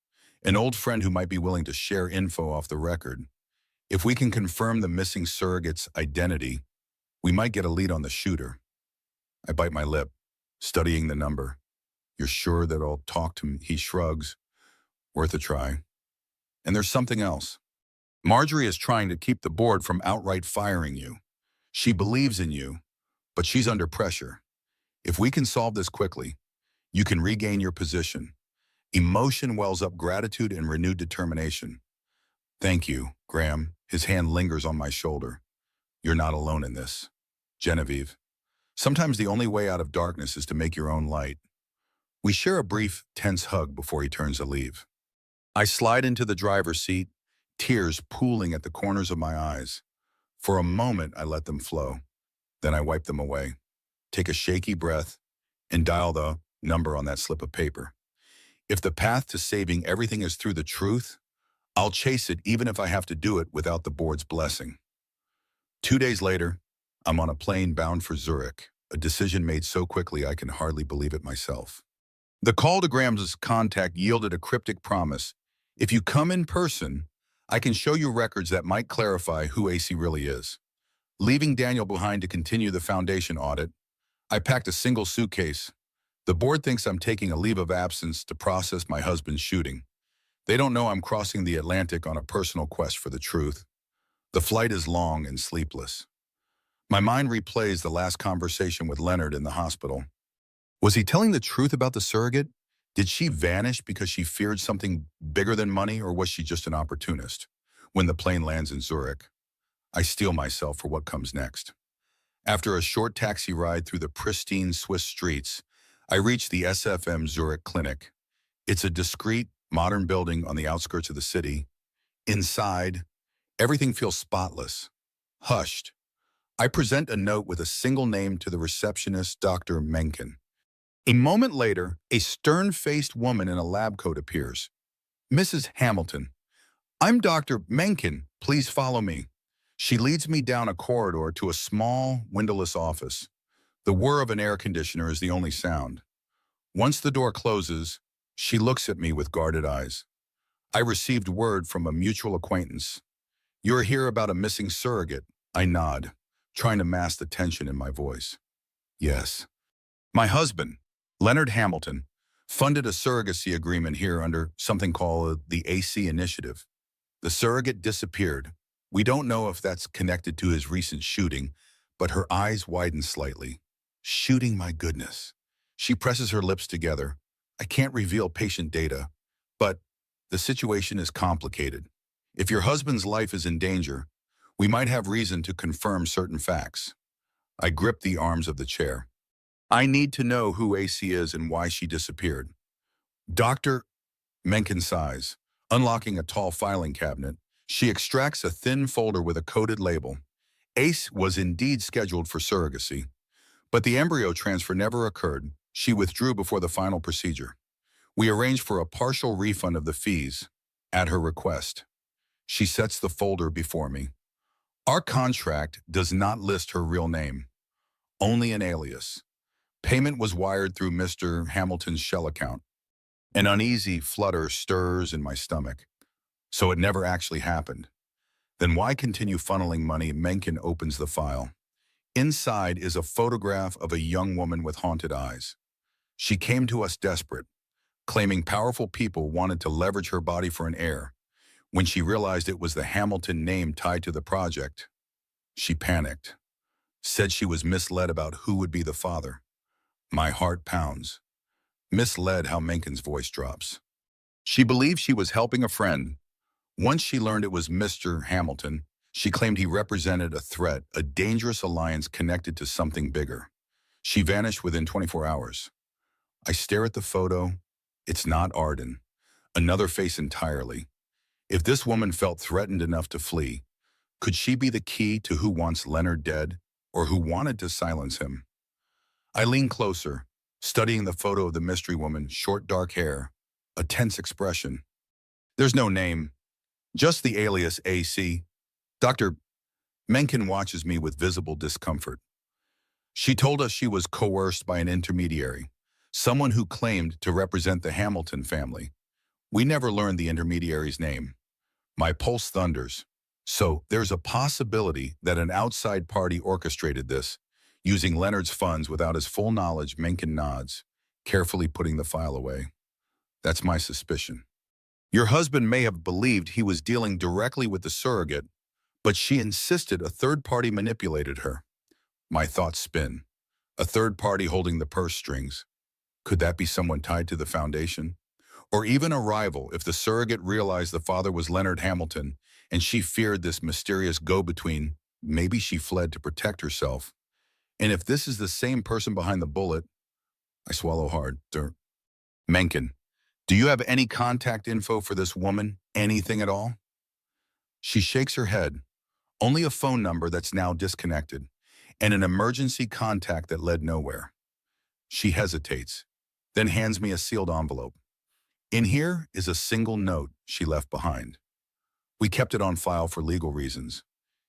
an old friend who might be willing to share info off the record. If we can confirm the missing surrogate's identity, we might get a lead on the shooter. I bite my lip. studying the number. You're sure that I'll talk to him? He shrugs. Worth a try. And there's something else. Marjorie is trying to keep the board from outright firing you. She believes in you, but she's under pressure. If we can solve this quickly, you can regain your position. Emotion wells up gratitude and renewed determination. Thank you, Graham. His hand lingers on my shoulder. You're not alone in this. Genevieve. Sometimes the only way out of darkness is to make your own light. We share a brief, tense hug before he turns to leave. I slide into the driver's seat, tears pooling at the corners of my eyes. For a moment, I let them flow. Then I wipe them away, take a shaky breath, and dial the number on that slip of paper. If the path to saving everything is through the truth, I'll chase it even if I have to do it without the board's blessing. 2 days later, I'm on a plane bound for Zurich, a decision made so quickly I can hardly believe it myself. The call to Graham's contact yielded a cryptic promise. If you come in person, I can show you records that might clarify who AC really is. Leaving Daniel behind to continue the foundation audit, I packed a single suitcase. The board thinks I'm taking a leave of absence to process my husband's shooting. They don't know I'm crossing the Atlantic on a personal quest for the truth. The flight is long and sleepless. My mind replays the last conversation with Leonard in the hospital. Was he telling the truth about the surrogate? Did she vanish because she feared something bigger than money, or was she just an opportunist? When the plane lands in Zurich, I steel myself for what comes next. After a short taxi ride through the pristine Swiss streets, I reach the SFM Zurich Clinic. It's a discreet, modern building on the outskirts of the city. Inside, everything feels spotless, hushed. I present a note with a single name to the receptionist, Dr. Mencken. A moment later, a stern-faced woman in a lab coat appears. Mrs. Hamilton. I'm Dr. Mencken. Please follow me. She leads me down a corridor to a small, windowless office. The whir of an air conditioner is the only sound. Once the door closes, she looks at me with guarded eyes. I received word from a mutual acquaintance. You're here about a missing surrogate. I nod, trying to mask the tension in my voice. Yes. My husband, Leonard Hamilton, funded a surrogacy agreement here under something called the AC Initiative. The surrogate disappeared. We don't know if that's connected to his recent shooting, but her eyes widen slightly. Shooting, my goodness. She presses her lips together. I can't reveal patient data, but the situation is complicated. If your husband's life is in danger, we might have reason to confirm certain facts. I grip the arms of the chair. I need to know who AC is and why she disappeared. Dr. Mencken sighs. Unlocking a tall filing cabinet, she extracts a thin folder with a coded label. Ace was indeed scheduled for surrogacy, but the embryo transfer never occurred. She withdrew before the final procedure. We arranged for a partial refund of the fees at her request. She sets the folder before me. Our contract does not list her real name, only an alias. Payment was wired through Mr. Hamilton's shell account. An uneasy flutter stirs in my stomach. So it never actually happened. Then why continue funneling money? Mencken opens the file. Inside is a photograph of a young woman with haunted eyes. She came to us desperate, claiming powerful people wanted to leverage her body for an heir. When she realized it was the Hamilton name tied to the project, she panicked, said she was misled about who would be the father. My heart pounds. Misled, how Mencken's voice drops. She believed she was helping a friend. Once she learned it was Mr. Hamilton, she claimed he represented a threat, a dangerous alliance connected to something bigger. She vanished within 24 hours. I stare at the photo. It's not Arden. Another face entirely. If this woman felt threatened enough to flee, could she be the key to who wants Leonard dead or who wanted to silence him? I lean closer, studying the photo of the mystery woman, short dark hair, a tense expression. There's no name, just the alias AC. Dr. Mencken watches me with visible discomfort. She told us she was coerced by an intermediary, someone who claimed to represent the Hamilton family. We never learned the intermediary's name. My pulse thunders. So there's a possibility that an outside party orchestrated this, using Leonard's funds without his full knowledge. Mencken nods, carefully putting the file away. That's my suspicion. Your husband may have believed he was dealing directly with the surrogate, but she insisted a third party manipulated her. My thoughts spin. A third party holding the purse strings. Could that be someone tied to the foundation? Or even a rival if the surrogate realized the father was Leonard Hamilton and she feared this mysterious go-between? Maybe she fled to protect herself. And if this is the same person behind the bullet, I swallow hard. Mencken, do you have any contact info for this woman? Anything at all? She shakes her head. Only a phone number that's now disconnected, and an emergency contact that led nowhere. She hesitates, then hands me a sealed envelope. In here is a single note she left behind. We kept it on file for legal reasons.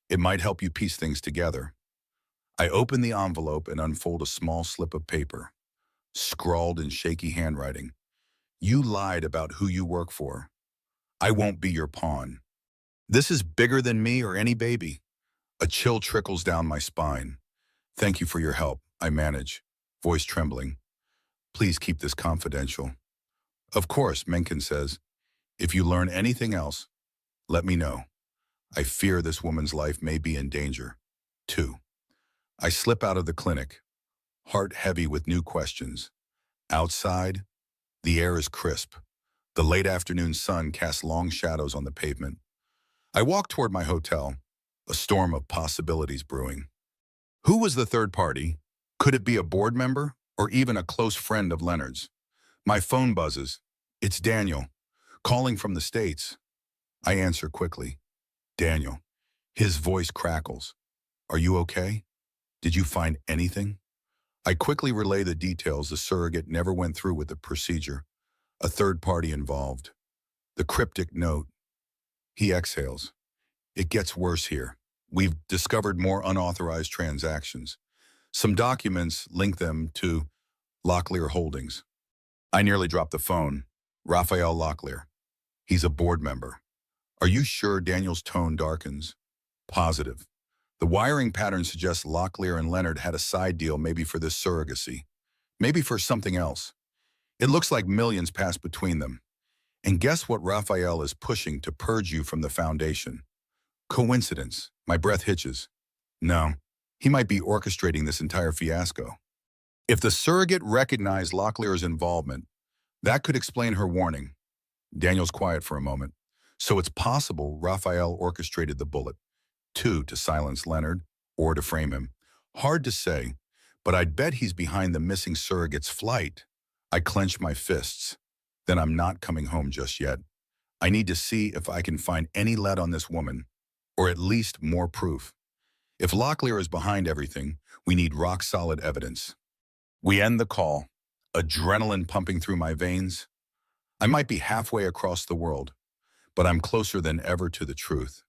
It might help you piece things together. I open the envelope and unfold a small slip of paper, scrawled in shaky handwriting. You lied about who you work for. I won't be your pawn. This is bigger than me or any baby. A chill trickles down my spine. Thank you for your help, I manage, voice trembling. Please keep this confidential. Of course, Mencken says. If you learn anything else, let me know. I fear this woman's life may be in danger. 2. I slip out of the clinic, heart heavy with new questions. Outside, the air is crisp. The late afternoon sun casts long shadows on the pavement. I walk toward my hotel, a storm of possibilities brewing. Who was the third party? Could it be a board member or even a close friend of Leonard's? My phone buzzes. It's Daniel, calling from the States. I answer quickly. Daniel. His voice crackles. Are you okay? Did you find anything? I quickly relay the details. The surrogate never went through with the procedure. A third party involved. The cryptic note. He exhales. It gets worse here. We've discovered more unauthorized transactions. Some documents link them to Locklear Holdings. I nearly dropped the phone. Raphael Locklear. He's a board member. Are you sure? Daniel's tone darkens. Positive. The wiring pattern suggests Locklear and Leonard had a side deal, maybe for this surrogacy. Maybe for something else. It looks like millions passed between them. And guess what Raphael is pushing to purge you from the foundation? Coincidence. My breath hitches. No, he might be orchestrating this entire fiasco. If the surrogate recognized Locklear's involvement, that could explain her warning. Daniel's quiet for a moment. So it's possible Raphael orchestrated the bullet. 2, to silence Leonard, or to frame him. Hard to say, but I'd bet he's behind the missing surrogate's flight. I clench my fists. Then I'm not coming home just yet. I need to see if I can find any lead on this woman, or at least more proof. If Locklear is behind everything, we need rock-solid evidence. We end the call, adrenaline pumping through my veins. I might be halfway across the world, but I'm closer than ever to the truth.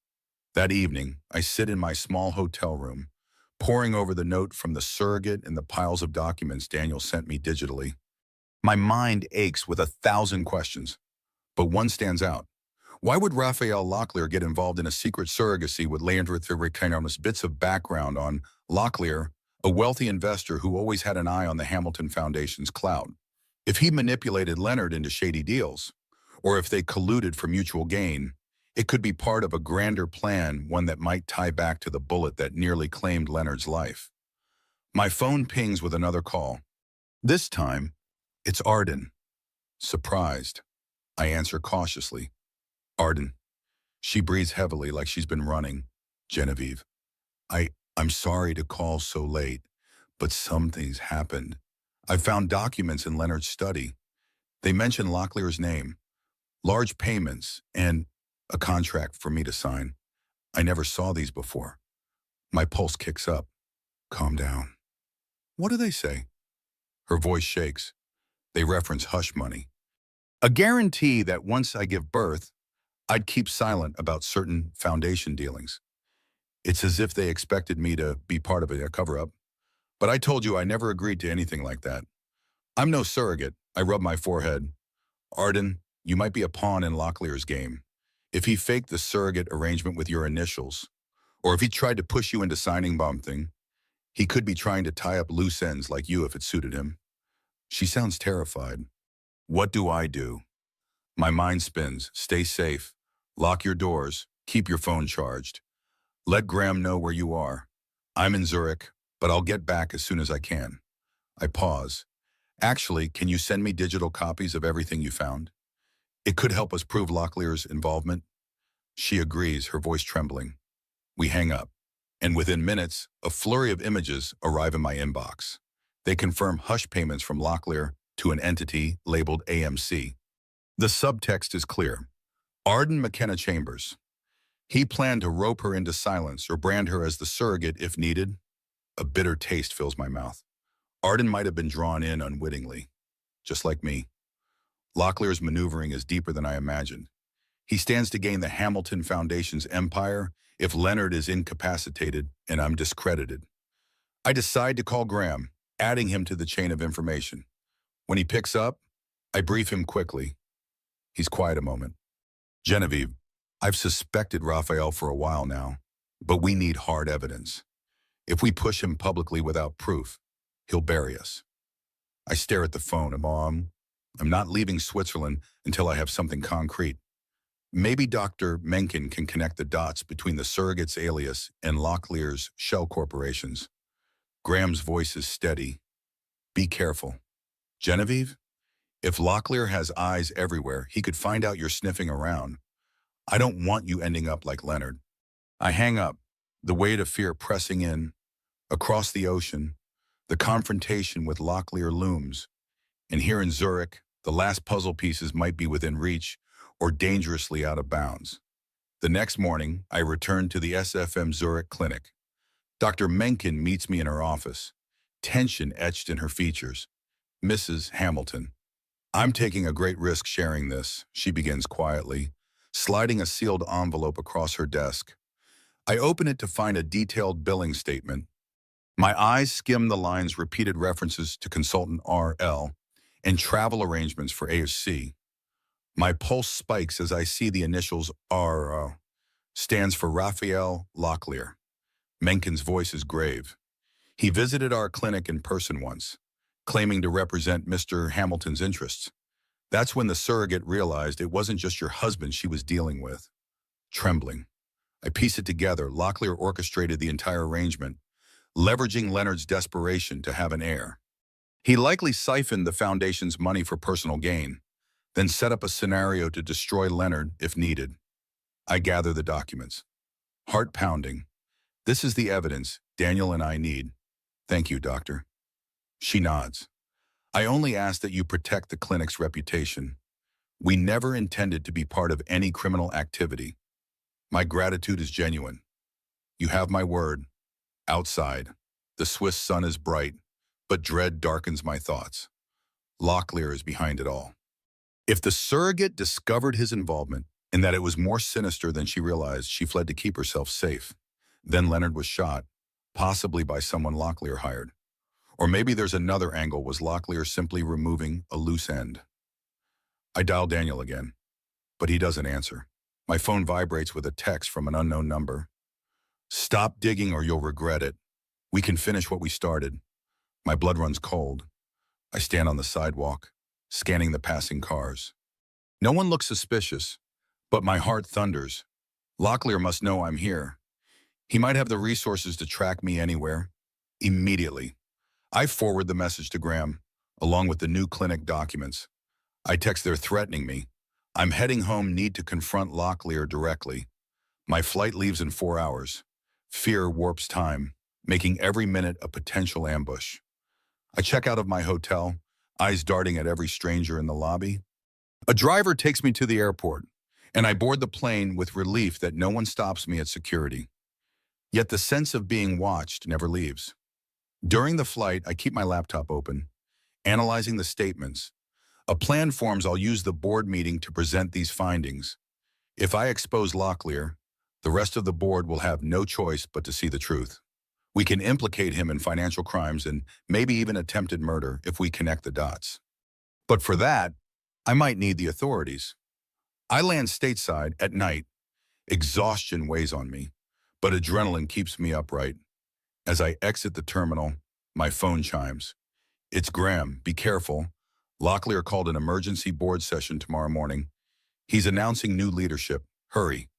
That evening, I sit in my small hotel room, poring over the note from the surrogate and the piles of documents Daniel sent me digitally. My mind aches with 1,000 questions, but one stands out. Why would Raphael Locklear get involved in a secret surrogacy with Leonard Hamilton? Bits of background on Locklear, a wealthy investor who always had an eye on the Hamilton Foundation's clout. If he manipulated Leonard into shady deals, or if they colluded for mutual gain, it could be part of a grander plan, one that might tie back to the bullet that nearly claimed Leonard's life. My phone pings with another call. This time, it's Arden. Surprised, I answer cautiously. Arden. She breathes heavily like she's been running. Genevieve. I'm sorry to call so late, but something's happened. I found documents in Leonard's study. They mention Locklear's name, large payments, and a contract for me to sign. I never saw these before. My pulse kicks up. Calm down. What do they say? Her voice shakes. They reference hush money. A guarantee that once I give birth, I'd keep silent about certain foundation dealings. It's as if they expected me to be part of a cover-up. But I told you I never agreed to anything like that. I'm no surrogate. I rub my forehead. Arden, you might be a pawn in Locklear's game. If he faked the surrogate arrangement with your initials, or if he tried to push you into signing something, He could be trying to tie up loose ends like you if it suited him. She sounds terrified. What do I do? My mind spins. Stay safe. Lock your doors. Keep your phone charged. Let Graham know where you are. I'm in Zurich, but I'll get back as soon as I can. I pause. Actually, can you send me digital copies of everything you found? It could help us prove Locklear's involvement. She agrees, her voice trembling. We hang up. And within minutes, a flurry of images arrive in my inbox. They confirm hush payments from Locklear to an entity labeled AMC. The subtext is clear. Arden McKenna Chambers. He planned to rope her into silence or brand her as the surrogate if needed. A bitter taste fills my mouth. Arden might have been drawn in unwittingly, just like me. Locklear's maneuvering is deeper than I imagined. He stands to gain the Hamilton Foundation's empire if Leonard is incapacitated and I'm discredited. I decide to call Graham, adding him to the chain of information. When he picks up, I brief him quickly. He's quiet a moment. Genevieve, I've suspected Raphael for a while now, but we need hard evidence. If we push him publicly without proof, he'll bury us. I stare at the phone. Mom, I'm not leaving Switzerland until I have something concrete. Maybe Dr. Mencken can connect the dots between the surrogate's alias and Locklear's shell corporations. Graham's voice is steady. Be careful. Genevieve, if Locklear has eyes everywhere, he could find out you're sniffing around. I don't want you ending up like Leonard. I hang up, the weight of fear pressing in. Across the ocean, the confrontation with Locklear looms. And here in Zurich, the last puzzle pieces might be within reach or dangerously out of bounds. The next morning, I return to the SFM Zurich clinic. Dr. Mencken meets me in her office, tension etched in her features. Mrs. Hamilton. I'm taking a great risk sharing this, she begins quietly, sliding a sealed envelope across her desk. I open it to find a detailed billing statement. My eyes skim the lines, repeated references to consultant RL and travel arrangements for AHC. My pulse spikes as I see the initials R stands for Raphael Locklear. Mencken's voice is grave. He visited our clinic in person once, claiming to represent Mr. Hamilton's interests. That's when the surrogate realized it wasn't just your husband she was dealing with. Trembling, I piece it together. Locklear orchestrated the entire arrangement, leveraging Leonard's desperation to have an heir. He likely siphoned the foundation's money for personal gain, then set up a scenario to destroy Leonard if needed. I gather the documents. Heart pounding. This is the evidence Daniel and I need. Thank you, doctor. She nods. I only ask that you protect the clinic's reputation. We never intended to be part of any criminal activity. My gratitude is genuine. You have my word. Outside, the Swiss sun is bright, but dread darkens my thoughts. Locklear is behind it all. If the surrogate discovered his involvement and that it was more sinister than she realized, she fled to keep herself safe. Then Leonard was shot, possibly by someone Locklear hired. Or maybe there's another angle. Was Locklear simply removing a loose end? I dial Daniel again, but he doesn't answer. My phone vibrates with a text from an unknown number. Stop digging or you'll regret it. We can finish what we started. My blood runs cold. I stand on the sidewalk, scanning the passing cars. No one looks suspicious, but my heart thunders. Locklear must know I'm here. He might have the resources to track me anywhere. Immediately, I forward the message to Graham, along with the new clinic documents. I text they're threatening me. I'm heading home, need to confront Locklear directly. My flight leaves in 4 hours. Fear warps time, making every minute a potential ambush. I check out of my hotel, eyes darting at every stranger in the lobby. A driver takes me to the airport, and I board the plane with relief that no one stops me at security. Yet the sense of being watched never leaves. During the flight, I keep my laptop open, analyzing the statements. A plan forms. I'll use the board meeting to present these findings. If I expose Locklear, the rest of the board will have no choice but to see the truth. We can implicate him in financial crimes and maybe even attempted murder if we connect the dots. But for that, I might need the authorities. I land stateside at night. Exhaustion weighs on me, but adrenaline keeps me upright. As I exit the terminal, my phone chimes. It's Graham. Be careful. Locklear called an emergency board session tomorrow morning. He's announcing new leadership. Hurry.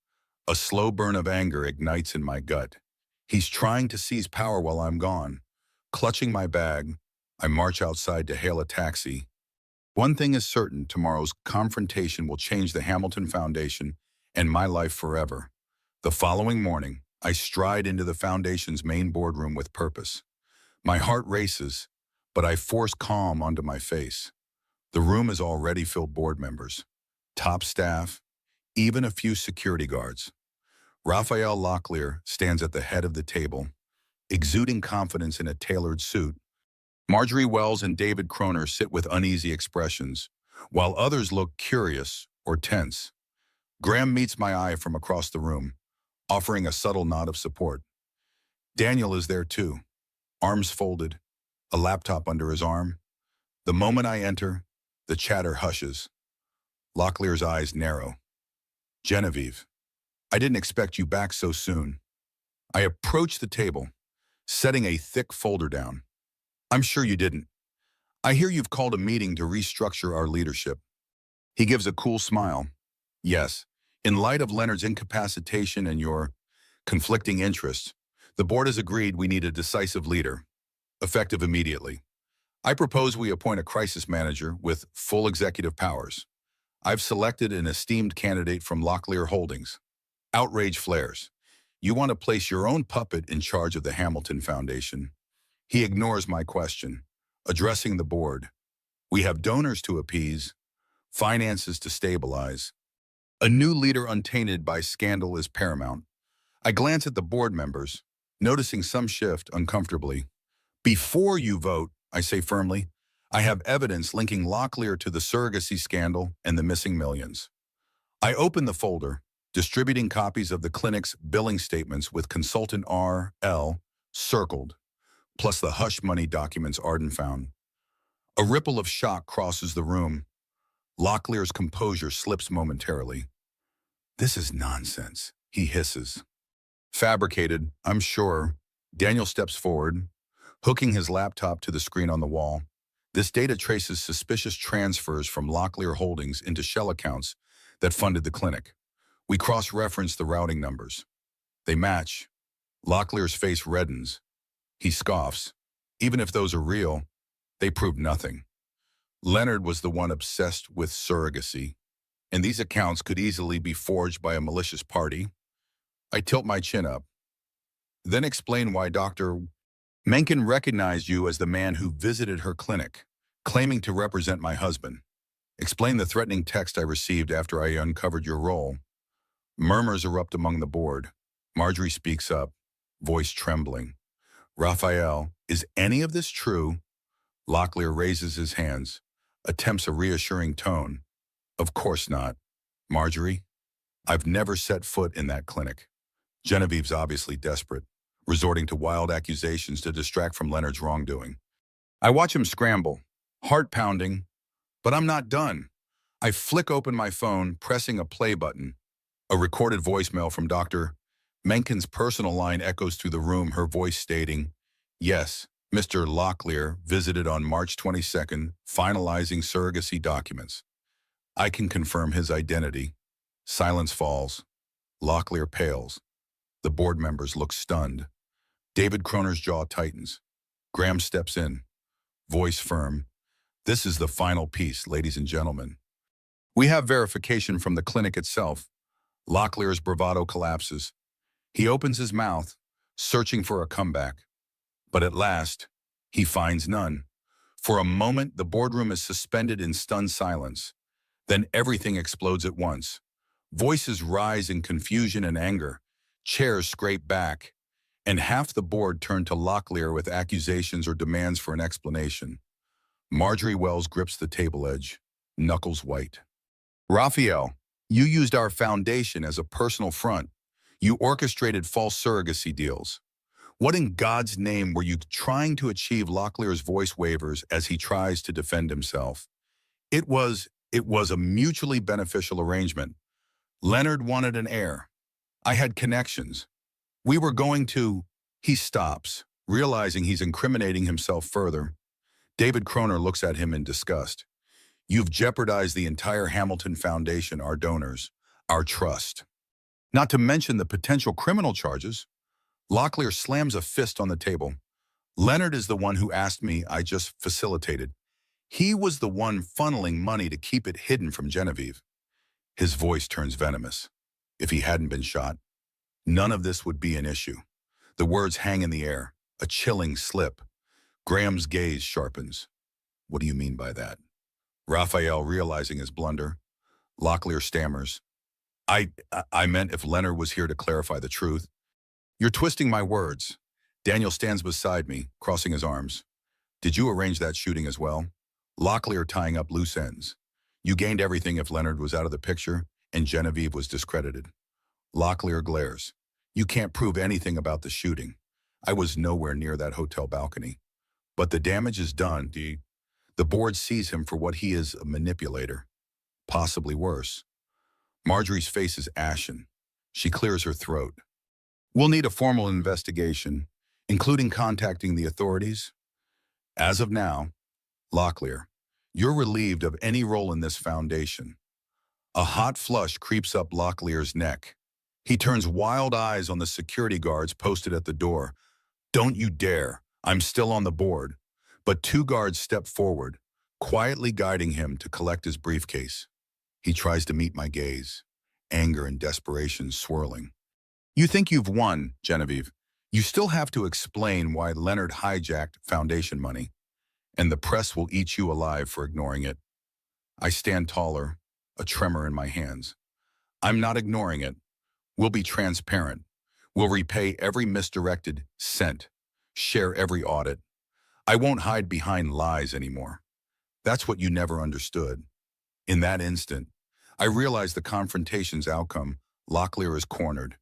A slow burn of anger ignites in my gut. He's trying to seize power while I'm gone. Clutching my bag, I march outside to hail a taxi. One thing is certain, tomorrow's confrontation will change the Hamilton Foundation and my life forever. The following morning, I stride into the Foundation's main boardroom with purpose. My heart races, but I force calm onto my face. The room is already filled board members, top staff, even a few security guards. Raphael Locklear stands at the head of the table, exuding confidence in a tailored suit. Marjorie Wells and David Kroner sit with uneasy expressions, while others look curious or tense. Graham meets my eye from across the room, offering a subtle nod of support. Daniel is there too, arms folded, a laptop under his arm. The moment I enter, the chatter hushes. Locklear's eyes narrow. Genevieve, I didn't expect you back so soon. I approach the table, setting a thick folder down. I'm sure you didn't. I hear you've called a meeting to restructure our leadership. He gives a cool smile. Yes, in light of Leonard's incapacitation and your conflicting interests, the board has agreed we need a decisive leader, effective immediately. I propose we appoint a crisis manager with full executive powers. I've selected an esteemed candidate from Locklear Holdings. Outrage flares. You want to place your own puppet in charge of the Hamilton Foundation. He ignores my question, addressing the board. We have donors to appease, finances to stabilize. A new leader untainted by scandal is paramount. I glance at the board members, noticing some shift uncomfortably. Before you vote, I say firmly, I have evidence linking Locklear to the surrogacy scandal and the missing millions. I open the folder, distributing copies of the clinic's billing statements with consultant R.L. circled, plus the hush money documents Arden found. A ripple of shock crosses the room. Locklear's composure slips momentarily. This is nonsense, he hisses. Fabricated, I'm sure. Daniel steps forward, hooking his laptop to the screen on the wall. This data traces suspicious transfers from Locklear Holdings into shell accounts that funded the clinic. We cross-reference the routing numbers. They match. Locklear's face reddens. He scoffs. Even if those are real, they prove nothing. Leonard was the one obsessed with surrogacy, and these accounts could easily be forged by a malicious party. I tilt my chin up. Then explain why Dr. Mencken recognized you as the man who visited her clinic, claiming to represent my husband. Explain the threatening text I received after I uncovered your role. Murmurs erupt among the board. Marjorie speaks up, voice trembling. Raphael, is any of this true? Locklear raises his hands, attempts a reassuring tone. Of course not. Marjorie, I've never set foot in that clinic. Genevieve's obviously desperate, resorting to wild accusations to distract from Leonard's wrongdoing. I watch him scramble, heart pounding, but I'm not done. I flick open my phone, pressing a play button. A recorded voicemail from Dr. Mencken's personal line echoes through the room, her voice stating, "Yes, Mr. Locklear visited on March 22nd, finalizing surrogacy documents. I can confirm his identity." Silence falls. Locklear pales. The board members look stunned. David Kroner's jaw tightens. Graham steps in, voice firm. This is the final piece, ladies and gentlemen. We have verification from the clinic itself. Locklear's bravado collapses. He opens his mouth, searching for a comeback. But at last, he finds none. For a moment, the boardroom is suspended in stunned silence. Then everything explodes at once. Voices rise in confusion and anger. Chairs scrape back, and half the board turn to Locklear with accusations or demands for an explanation. Marjorie Wells grips the table edge, knuckles white. Raphael, you used our foundation as a personal front. You orchestrated false surrogacy deals. What in God's name were you trying to achieve? Locklear's voice wavers as he tries to defend himself. It was a mutually beneficial arrangement. Leonard wanted an heir. I had connections. We were going to... He stops, Realizing he's incriminating himself further, David Kroner looks at him in disgust. You've jeopardized the entire Hamilton Foundation, our donors, our trust. Not to mention the potential criminal charges. Locklear slams a fist on the table. Leonard is the one who asked me, I just facilitated. He was the one funneling money to keep it hidden from Genevieve. His voice turns venomous. If he hadn't been shot, none of this would be an issue. The words hang in the air, a chilling slip. Graham's gaze sharpens. What do you mean by that? Raphael, realizing his blunder. Locklear stammers. I meant if Leonard was here to clarify the truth. You're twisting my words. Daniel stands beside me, crossing his arms. Did you arrange that shooting as well? Locklear tying up loose ends. You gained everything if Leonard was out of the picture and Genevieve was discredited. Locklear glares. You can't prove anything about the shooting. I was nowhere near that hotel balcony. But the damage is done, D. The board sees him for what he is, a manipulator. Possibly worse. Marjorie's face is ashen. She clears her throat. We'll need a formal investigation, including contacting the authorities. As of now, Locklear, you're relieved of any role in this foundation. A hot flush creeps up Locklear's neck. He turns wild eyes on the security guards posted at the door. Don't you dare. I'm still on the board. But two guards step forward, quietly guiding him to collect his briefcase. He tries to meet my gaze, anger and desperation swirling. You think you've won, Genevieve. You still have to explain why Leonard hijacked foundation money, and the press will eat you alive for ignoring it. I stand taller, a tremor in my hands. I'm not ignoring it. We'll be transparent. We'll repay every misdirected cent, share every audit. I won't hide behind lies anymore. That's what you never understood. In that instant, I realized the confrontation's outcome. Locklear is cornered.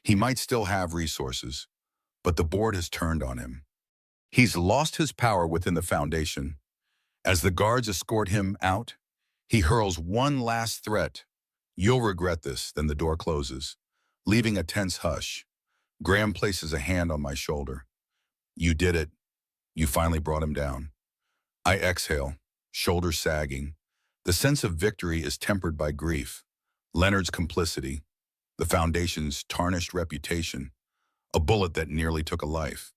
He might still have resources, but the board has turned on him. He's lost his power within the foundation. As the guards escort him out, he hurls one last threat. You'll regret this. Then the door closes, leaving a tense hush. Graham places a hand on my shoulder. You did it. You finally brought him down. I exhale, shoulders sagging. The sense of victory is tempered by grief. Leonard's complicity, the foundation's tarnished reputation, a bullet that nearly took a life.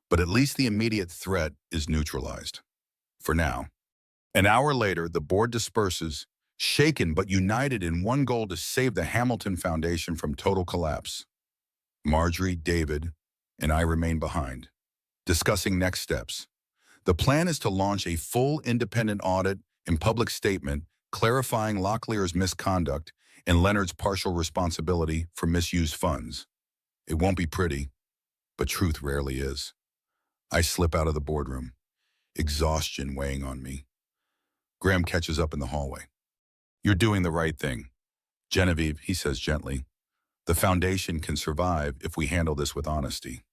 But at least the immediate threat is neutralized. For now. An hour later, the board disperses, shaken but united in one goal to save the Hamilton Foundation from total collapse. Marjorie, David, and I remain behind, discussing next steps. The plan is to launch a full independent audit and public statement clarifying Locklear's misconduct and Leonard's partial responsibility for misused funds. It won't be pretty, but truth rarely is. I slip out of the boardroom, exhaustion weighing on me. Graham catches up in the hallway. You're doing the right thing. Genevieve, he says gently, the foundation can survive if we handle this with honesty.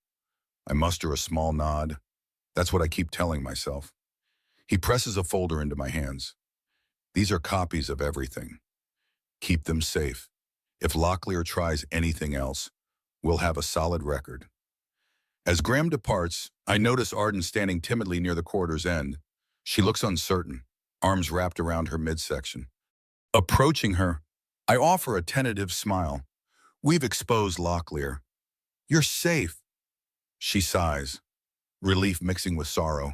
I muster a small nod. That's what I keep telling myself. He presses a folder into my hands. These are copies of everything. Keep them safe. If Locklear tries anything else, we'll have a solid record. As Graham departs, I notice Arden standing timidly near the corridor's end. She looks uncertain, arms wrapped around her midsection. Approaching her, I offer a tentative smile. We've exposed Locklear. You're safe. She sighs, relief mixing with sorrow.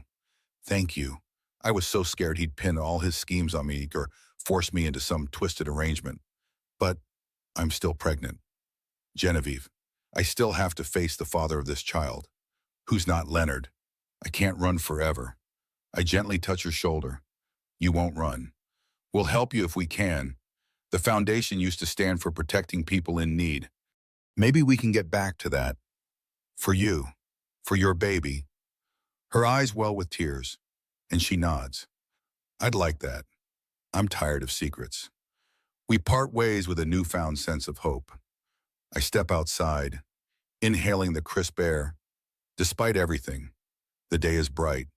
Thank you. I was so scared he'd pin all his schemes on me or force me into some twisted arrangement. But I'm still pregnant. Genevieve, I still have to face the father of this child, who's not Leonard. I can't run forever. I gently touch her shoulder. You won't run. We'll help you if we can. The foundation used to stand for protecting people in need. Maybe we can get back to that. For you, for your baby. Her eyes well with tears, and she nods. I'd like that. I'm tired of secrets. We part ways with a newfound sense of hope. I step outside, inhaling the crisp air. Despite everything, the day is bright.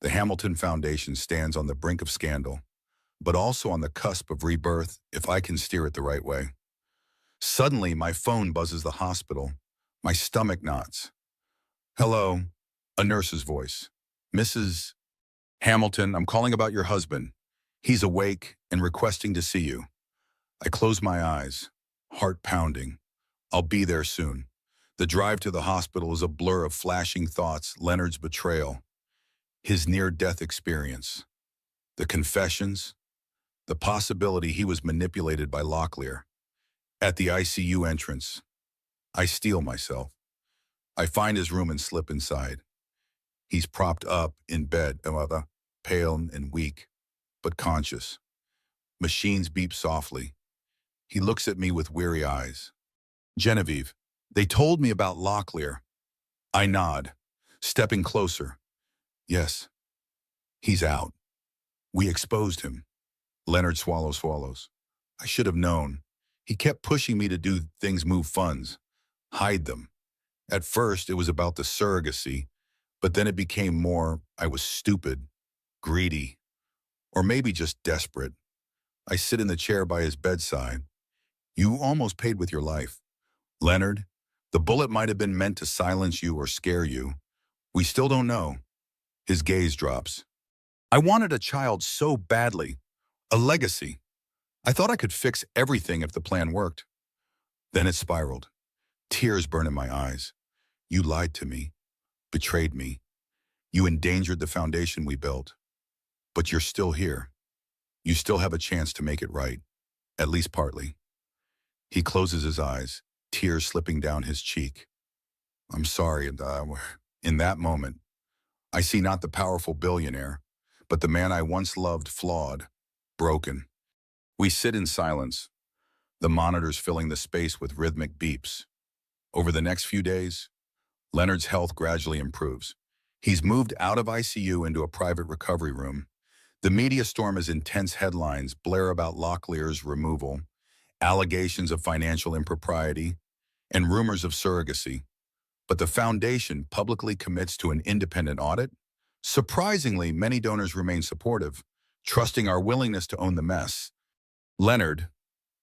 The Hamilton Foundation stands on the brink of scandal, but also on the cusp of rebirth if I can steer it the right way. Suddenly, my phone buzzes the hospital. My stomach knots. Hello. A nurse's voice. Mrs. Hamilton, I'm calling about your husband. He's awake and requesting to see you. I close my eyes, heart pounding. I'll be there soon. The drive to the hospital is a blur of flashing thoughts, Leonard's betrayal, his near-death experience, the confessions, the possibility he was manipulated by Locklear. At the ICU entrance, I steel myself. I find his room and slip inside. He's propped up in bed, pale and weak, but conscious. Machines beep softly. He looks at me with weary eyes. Genevieve, they told me about Locklear. I nod, stepping closer. Yes, he's out. We exposed him. Leonard swallows. I should have known. He kept pushing me to do things, move funds, hide them. At first, it was about the surrogacy, but then it became more, I was stupid, greedy, or maybe just desperate. I sit in the chair by his bedside. You almost paid with your life. Leonard, the bullet might have been meant to silence you or scare you. We still don't know. His gaze drops. I wanted a child so badly, a legacy. I thought I could fix everything if the plan worked. Then it spiraled. Tears burn in my eyes. You lied to me, betrayed me. You endangered the foundation we built. But you're still here. You still have a chance to make it right, at least partly. He closes his eyes, tears slipping down his cheek. I'm sorry, and in that moment, I see not the powerful billionaire, but the man I once loved flawed, broken. We sit in silence, the monitors filling the space with rhythmic beeps. Over the next few days, Leonard's health gradually improves. He's moved out of ICU into a private recovery room. The media storm as intense headlines blare about Locklear's removal, allegations of financial impropriety, and rumors of surrogacy. But the foundation publicly commits to an independent audit. Surprisingly, many donors remain supportive, trusting our willingness to own the mess. Leonard,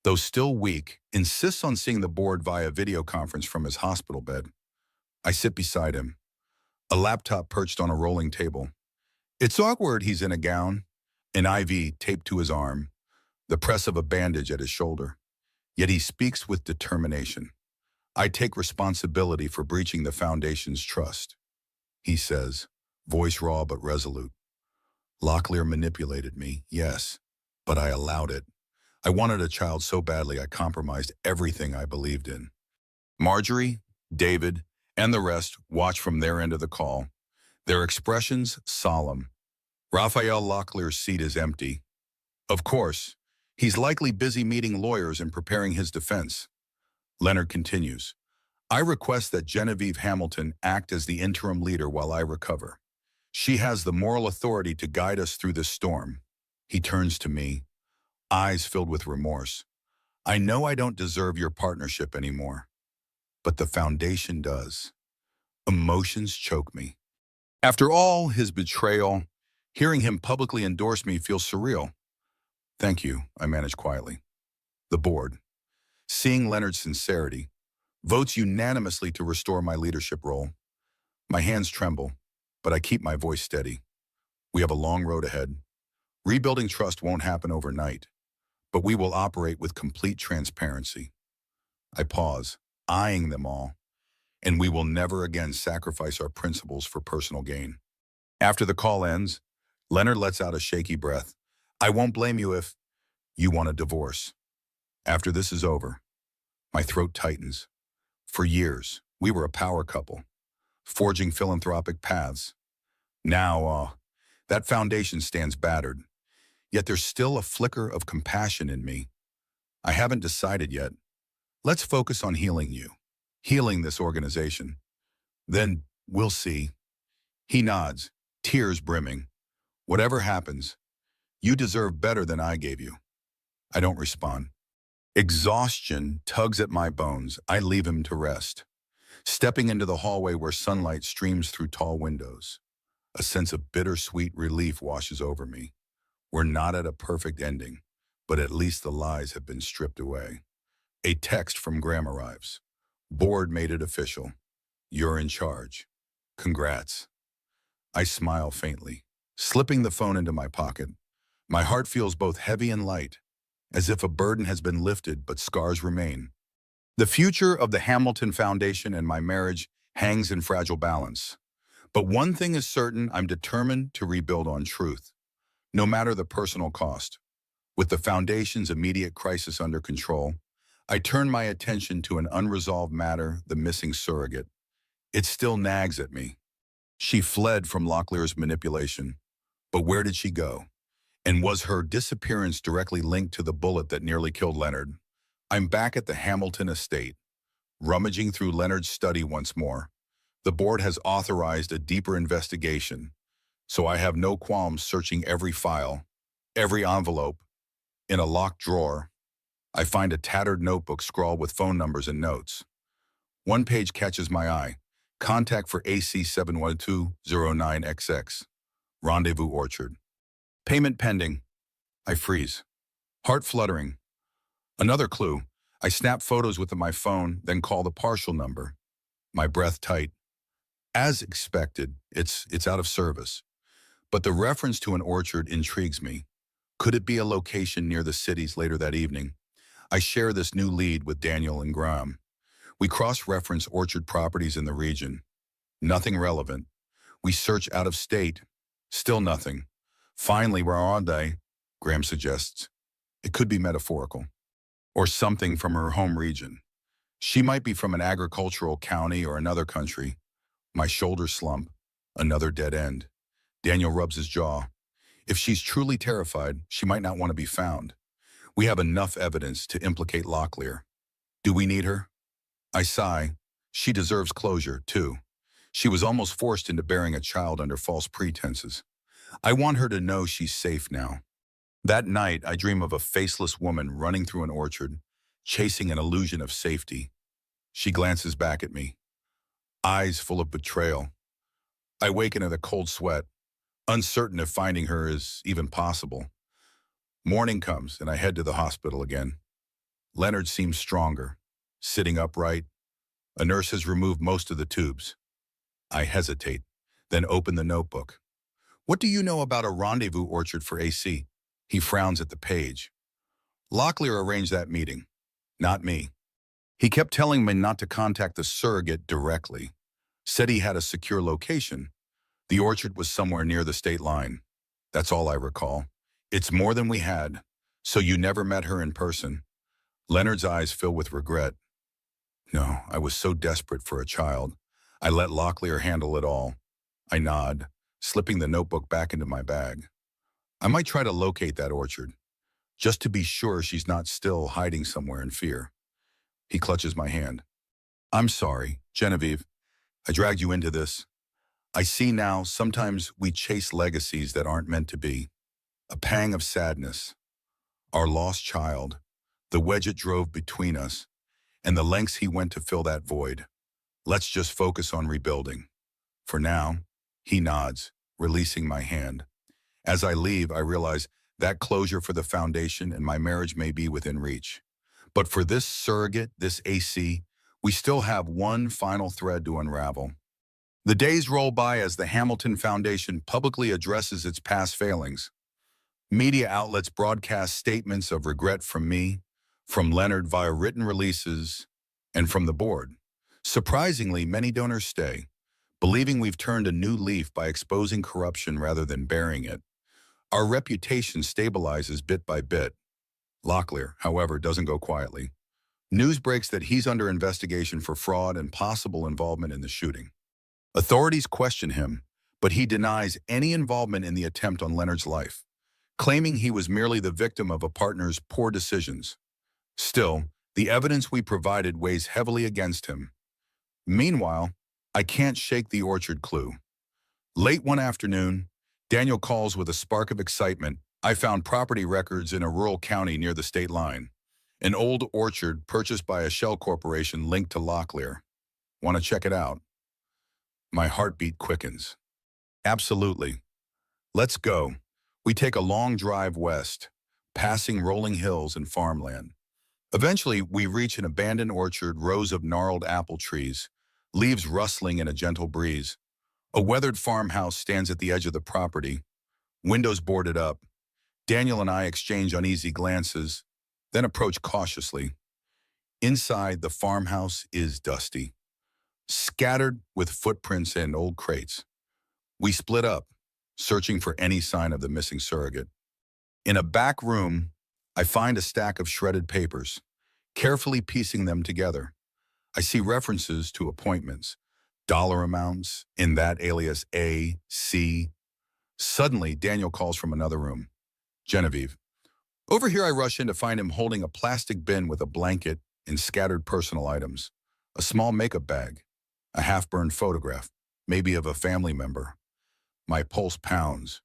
though still weak, insists on seeing the board via video conference from his hospital bed. I sit beside him, a laptop perched on a rolling table. It's awkward he's in a gown, an IV taped to his arm, the press of a bandage at his shoulder. Yet he speaks with determination. I take responsibility for breaching the foundation's trust. He says, voice raw but resolute. Locklear manipulated me, yes, but I allowed it. I wanted a child so badly I compromised everything I believed in. Marjorie, David, and the rest watch from their end of the call, their expressions solemn. Raphael Locklear's seat is empty. Of course, he's likely busy meeting lawyers and preparing his defense. Leonard continues, I request that Genevieve Hamilton act as the interim leader while I recover. She has the moral authority to guide us through this storm. He turns to me, eyes filled with remorse. I know I don't deserve your partnership anymore, but the foundation does. Emotions choke me. After all his betrayal, hearing him publicly endorse me feels surreal. Thank you, I manage quietly. The board, seeing Leonard's sincerity, votes unanimously to restore my leadership role. My hands tremble, but I keep my voice steady. We have a long road ahead. Rebuilding trust won't happen overnight, but we will operate with complete transparency. I pause, eyeing them all, and we will never again sacrifice our principles for personal gain. After the call ends, Leonard lets out a shaky breath. I won't blame you if you want a divorce. After this is over, my throat tightens. For years, we were a power couple, forging philanthropic paths. Now, that foundation stands battered, yet there's still a flicker of compassion in me. I haven't decided yet. Let's focus on healing you, healing this organization. Then we'll see. He nods, tears brimming. Whatever happens, you deserve better than I gave you. I don't respond. Exhaustion tugs at my bones. I leave him to rest, stepping into the hallway where sunlight streams through tall windows. A sense of bittersweet relief washes over me. We're not at a perfect ending, but at least the lies have been stripped away. A text from Graham arrives. Board made it official. You're in charge. Congrats. I smile faintly, slipping the phone into my pocket. My heart feels both heavy and light, as if a burden has been lifted but scars remain. The future of the Hamilton Foundation and my marriage hangs in fragile balance. But one thing is certain, I'm determined to rebuild on truth, no matter the personal cost. With the foundation's immediate crisis under control, I turn my attention to an unresolved matter, the missing surrogate. It still nags at me. She fled from Locklear's manipulation, but where did she go? And was her disappearance directly linked to the bullet that nearly killed Leonard? I'm back at the Hamilton estate, rummaging through Leonard's study once more. The board has authorized a deeper investigation, so I have no qualms searching every file, every envelope. In a locked drawer, I find a tattered notebook scrawled with phone numbers and notes. One page catches my eye. Contact for AC 71209XX. Rendezvous Orchard. Payment pending. I freeze. Heart fluttering. Another clue. I snap photos with my phone, then call the partial number. My breath tight. As expected, it's out of service. But the reference to an orchard intrigues me. Could it be a location near the cities later that evening? I share this new lead with Daniel and Graham. We cross-reference orchard properties in the region. Nothing relevant. We search out of state. Still nothing. Finally, where are they? Graham suggests. It could be metaphorical. Or something from her home region. She might be from an agricultural county or another country. My shoulders slump. Another dead end. Daniel rubs his jaw. If she's truly terrified, she might not want to be found. We have enough evidence to implicate Locklear. Do we need her? I sigh. She deserves closure, too. She was almost forced into bearing a child under false pretenses. I want her to know she's safe now. That night, I dream of a faceless woman running through an orchard, chasing an illusion of safety. She glances back at me, eyes full of betrayal. I waken in a cold sweat, uncertain if finding her is even possible. Morning comes, and I head to the hospital again. Leonard seems stronger, sitting upright. A nurse has removed most of the tubes. I hesitate, then open the notebook. What do you know about a rendezvous orchard for AC? He frowns at the page. Locklear arranged that meeting, not me. He kept telling me not to contact the surrogate directly. Said he had a secure location. The orchard was somewhere near the state line. That's all I recall. It's more than we had. So you never met her in person? Leonard's eyes fill with regret. No, I was so desperate for a child. I let Locklear handle it all. I nod, slipping the notebook back into my bag. I might try to locate that orchard, just to be sure she's not still hiding somewhere in fear. He clutches my hand. I'm sorry, Genevieve. I dragged you into this. I see now sometimes we chase legacies that aren't meant to be. A pang of sadness. Our lost child, the wedge it drove between us, and the lengths he went to fill that void. Let's just focus on rebuilding. For now, he nods, releasing my hand. As I leave, I realize that closure for the foundation and my marriage may be within reach. But for this surrogate, this AC, we still have one final thread to unravel. The days roll by as the Hamilton Foundation publicly addresses its past failings. Media outlets broadcast statements of regret from me, from Leonard via written releases, and from the board. Surprisingly, many donors stay, believing we've turned a new leaf by exposing corruption rather than burying it. Our reputation stabilizes bit by bit. Locklear, however, doesn't go quietly. News breaks that he's under investigation for fraud and possible involvement in the shooting. Authorities question him, but he denies any involvement in the attempt on Leonard's life, claiming he was merely the victim of a partner's poor decisions. Still, the evidence we provided weighs heavily against him. Meanwhile, I can't shake the orchard clue. Late one afternoon, Daniel calls with a spark of excitement. I found property records in a rural county near the state line. An old orchard purchased by a shell corporation linked to Locklear. Want to check it out? My heartbeat quickens. Absolutely. Let's go. We take a long drive west, passing rolling hills and farmland. Eventually, we reach an abandoned orchard, rows of gnarled apple trees, leaves rustling in a gentle breeze. A weathered farmhouse stands at the edge of the property, windows boarded up. Daniel and I exchange uneasy glances, then approach cautiously. Inside, the farmhouse is dusty, scattered with footprints and old crates. We split up, searching for any sign of the missing surrogate. In a back room, I find a stack of shredded papers, carefully piecing them together. I see references to appointments, dollar amounts, in that alias A, C. Suddenly, Daniel calls from another room. Genevieve. Over here, I rush in to find him holding a plastic bin with a blanket and scattered personal items, a small makeup bag, a half-burned photograph, maybe of a family member. My pulse pounds.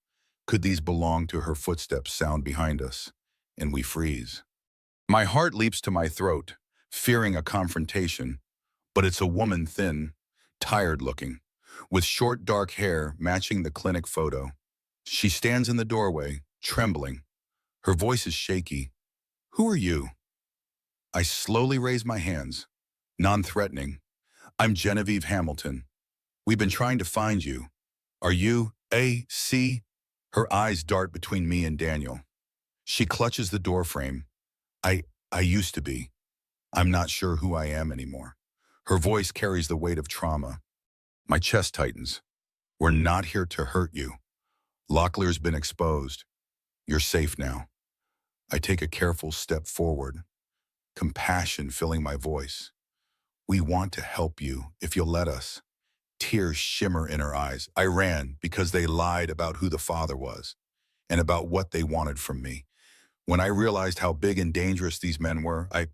Could these belong to her? Footsteps sound behind us, and we freeze. My heart leaps to my throat, fearing a confrontation, but it's a woman, thin, tired-looking, with short dark hair matching the clinic photo. She stands in the doorway, trembling. Her voice is shaky. Who are you? I slowly raise my hands, non-threatening. I'm Genevieve Hamilton. We've been trying to find you. Are you A.C.? Her eyes dart between me and Daniel. She clutches the doorframe. I used to be. I'm not sure who I am anymore. Her voice carries the weight of trauma. My chest tightens. We're not here to hurt you. Locklear's been exposed. You're safe now. I take a careful step forward, compassion filling my voice. We want to help you if you'll let us. Tears shimmer in her eyes. I ran because they lied about who the father was and about what they wanted from me. When I realized how big and dangerous these men were, I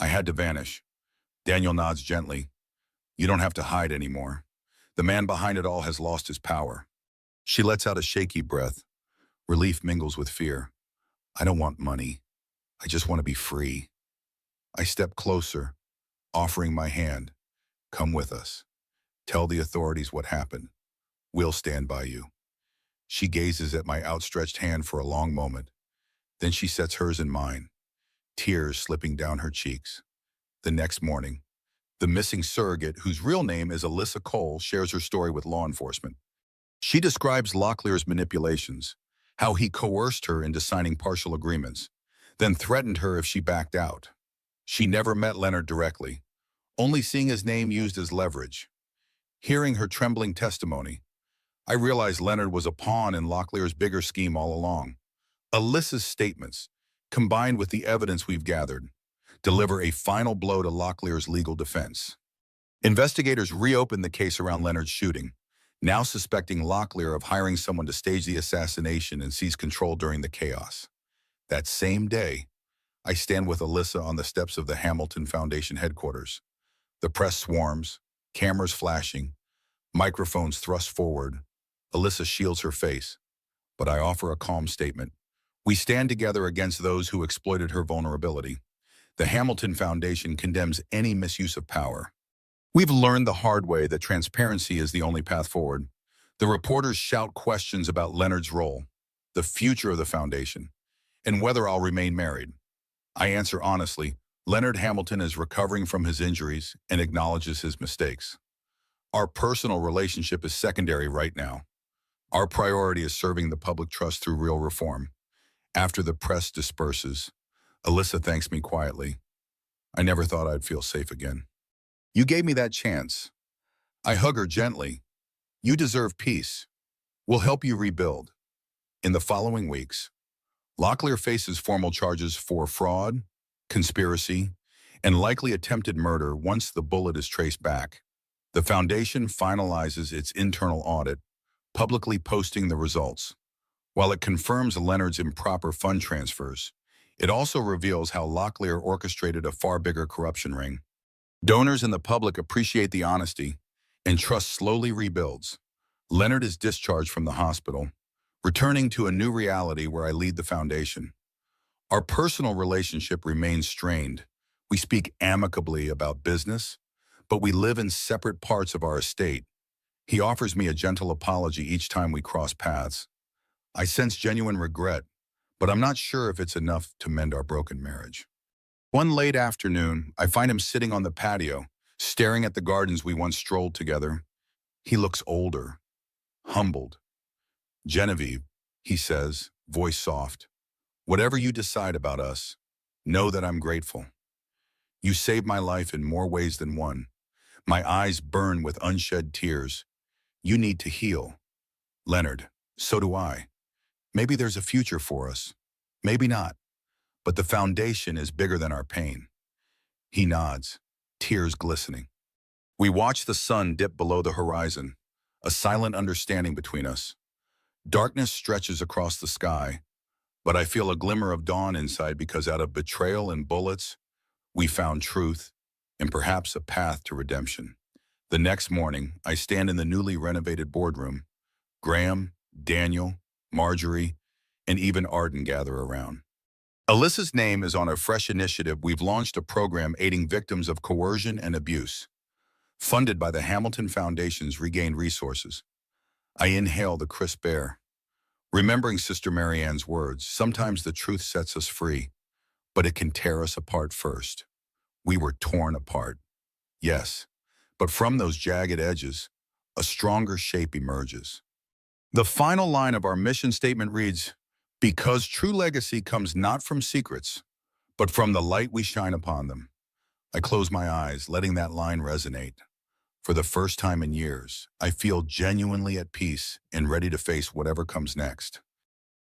had to vanish. Daniel nods gently. You don't have to hide anymore. The man behind it all has lost his power. She lets out a shaky breath. Relief mingles with fear. I don't want money. I just want to be free. I step closer, offering my hand. Come with us. Tell the authorities what happened. We'll stand by you. She gazes at my outstretched hand for a long moment. Then she sets hers in mine, tears slipping down her cheeks. The next morning, the missing surrogate, whose real name is Alyssa Cole, shares her story with law enforcement. She describes Locklear's manipulations, how he coerced her into signing partial agreements, then threatened her if she backed out. She never met Leonard directly, only seeing his name used as leverage. Hearing her trembling testimony, I realized Leonard was a pawn in Locklear's bigger scheme all along. Alyssa's statements, combined with the evidence we've gathered, deliver a final blow to Locklear's legal defense. Investigators reopened the case around Leonard's shooting, now suspecting Locklear of hiring someone to stage the assassination and seize control during the chaos. That same day, I stand with Alyssa on the steps of the Hamilton Foundation headquarters. The press swarms, cameras flashing, microphones thrust forward. Alyssa shields her face, but I offer a calm statement. We stand together against those who exploited her vulnerability. The Hamilton Foundation condemns any misuse of power. We've learned the hard way that transparency is the only path forward. The reporters shout questions about Leonard's role, the future of the foundation, and whether I'll remain married. I answer honestly, Leonard Hamilton is recovering from his injuries and acknowledges his mistakes. Our personal relationship is secondary right now. Our priority is serving the public trust through real reform. After the press disperses, Alyssa thanks me quietly. I never thought I'd feel safe again. You gave me that chance. I hug her gently. You deserve peace. We'll help you rebuild. In the following weeks, Locklear faces formal charges for fraud, conspiracy, and likely attempted murder once the bullet is traced back. The foundation finalizes its internal audit, publicly posting the results. While it confirms Leonard's improper fund transfers, it also reveals how Locklear orchestrated a far bigger corruption ring. Donors and the public appreciate the honesty, and trust slowly rebuilds. Leonard is discharged from the hospital, returning to a new reality where I lead the foundation. Our personal relationship remains strained. We speak amicably about business, but we live in separate parts of our estate. He offers me a gentle apology each time we cross paths. I sense genuine regret, but I'm not sure if it's enough to mend our broken marriage. One late afternoon, I find him sitting on the patio, staring at the gardens we once strolled together. He looks older, humbled. Genevieve, he says, voice soft, whatever you decide about us, know that I'm grateful. You saved my life in more ways than one. My eyes burn with unshed tears. You need to heal. Leonard, so do I. Maybe there's a future for us. Maybe not. But the foundation is bigger than our pain. He nods, tears glistening. We watch the sun dip below the horizon, a silent understanding between us. Darkness stretches across the sky, but I feel a glimmer of dawn inside because out of betrayal and bullets, we found truth and perhaps a path to redemption. The next morning, I stand in the newly renovated boardroom. Graham, Daniel, Marjorie, and even Arden gather around. Alyssa's name is on a fresh initiative. We've launched a program aiding victims of coercion and abuse, funded by the Hamilton Foundation's Regained Resources. I inhale the crisp air, remembering Sister Marianne's words, sometimes the truth sets us free, but it can tear us apart first. We were torn apart, yes, but from those jagged edges, a stronger shape emerges. The final line of our mission statement reads, because true legacy comes not from secrets, but from the light we shine upon them. I close my eyes, letting that line resonate. For the first time in years, I feel genuinely at peace and ready to face whatever comes next.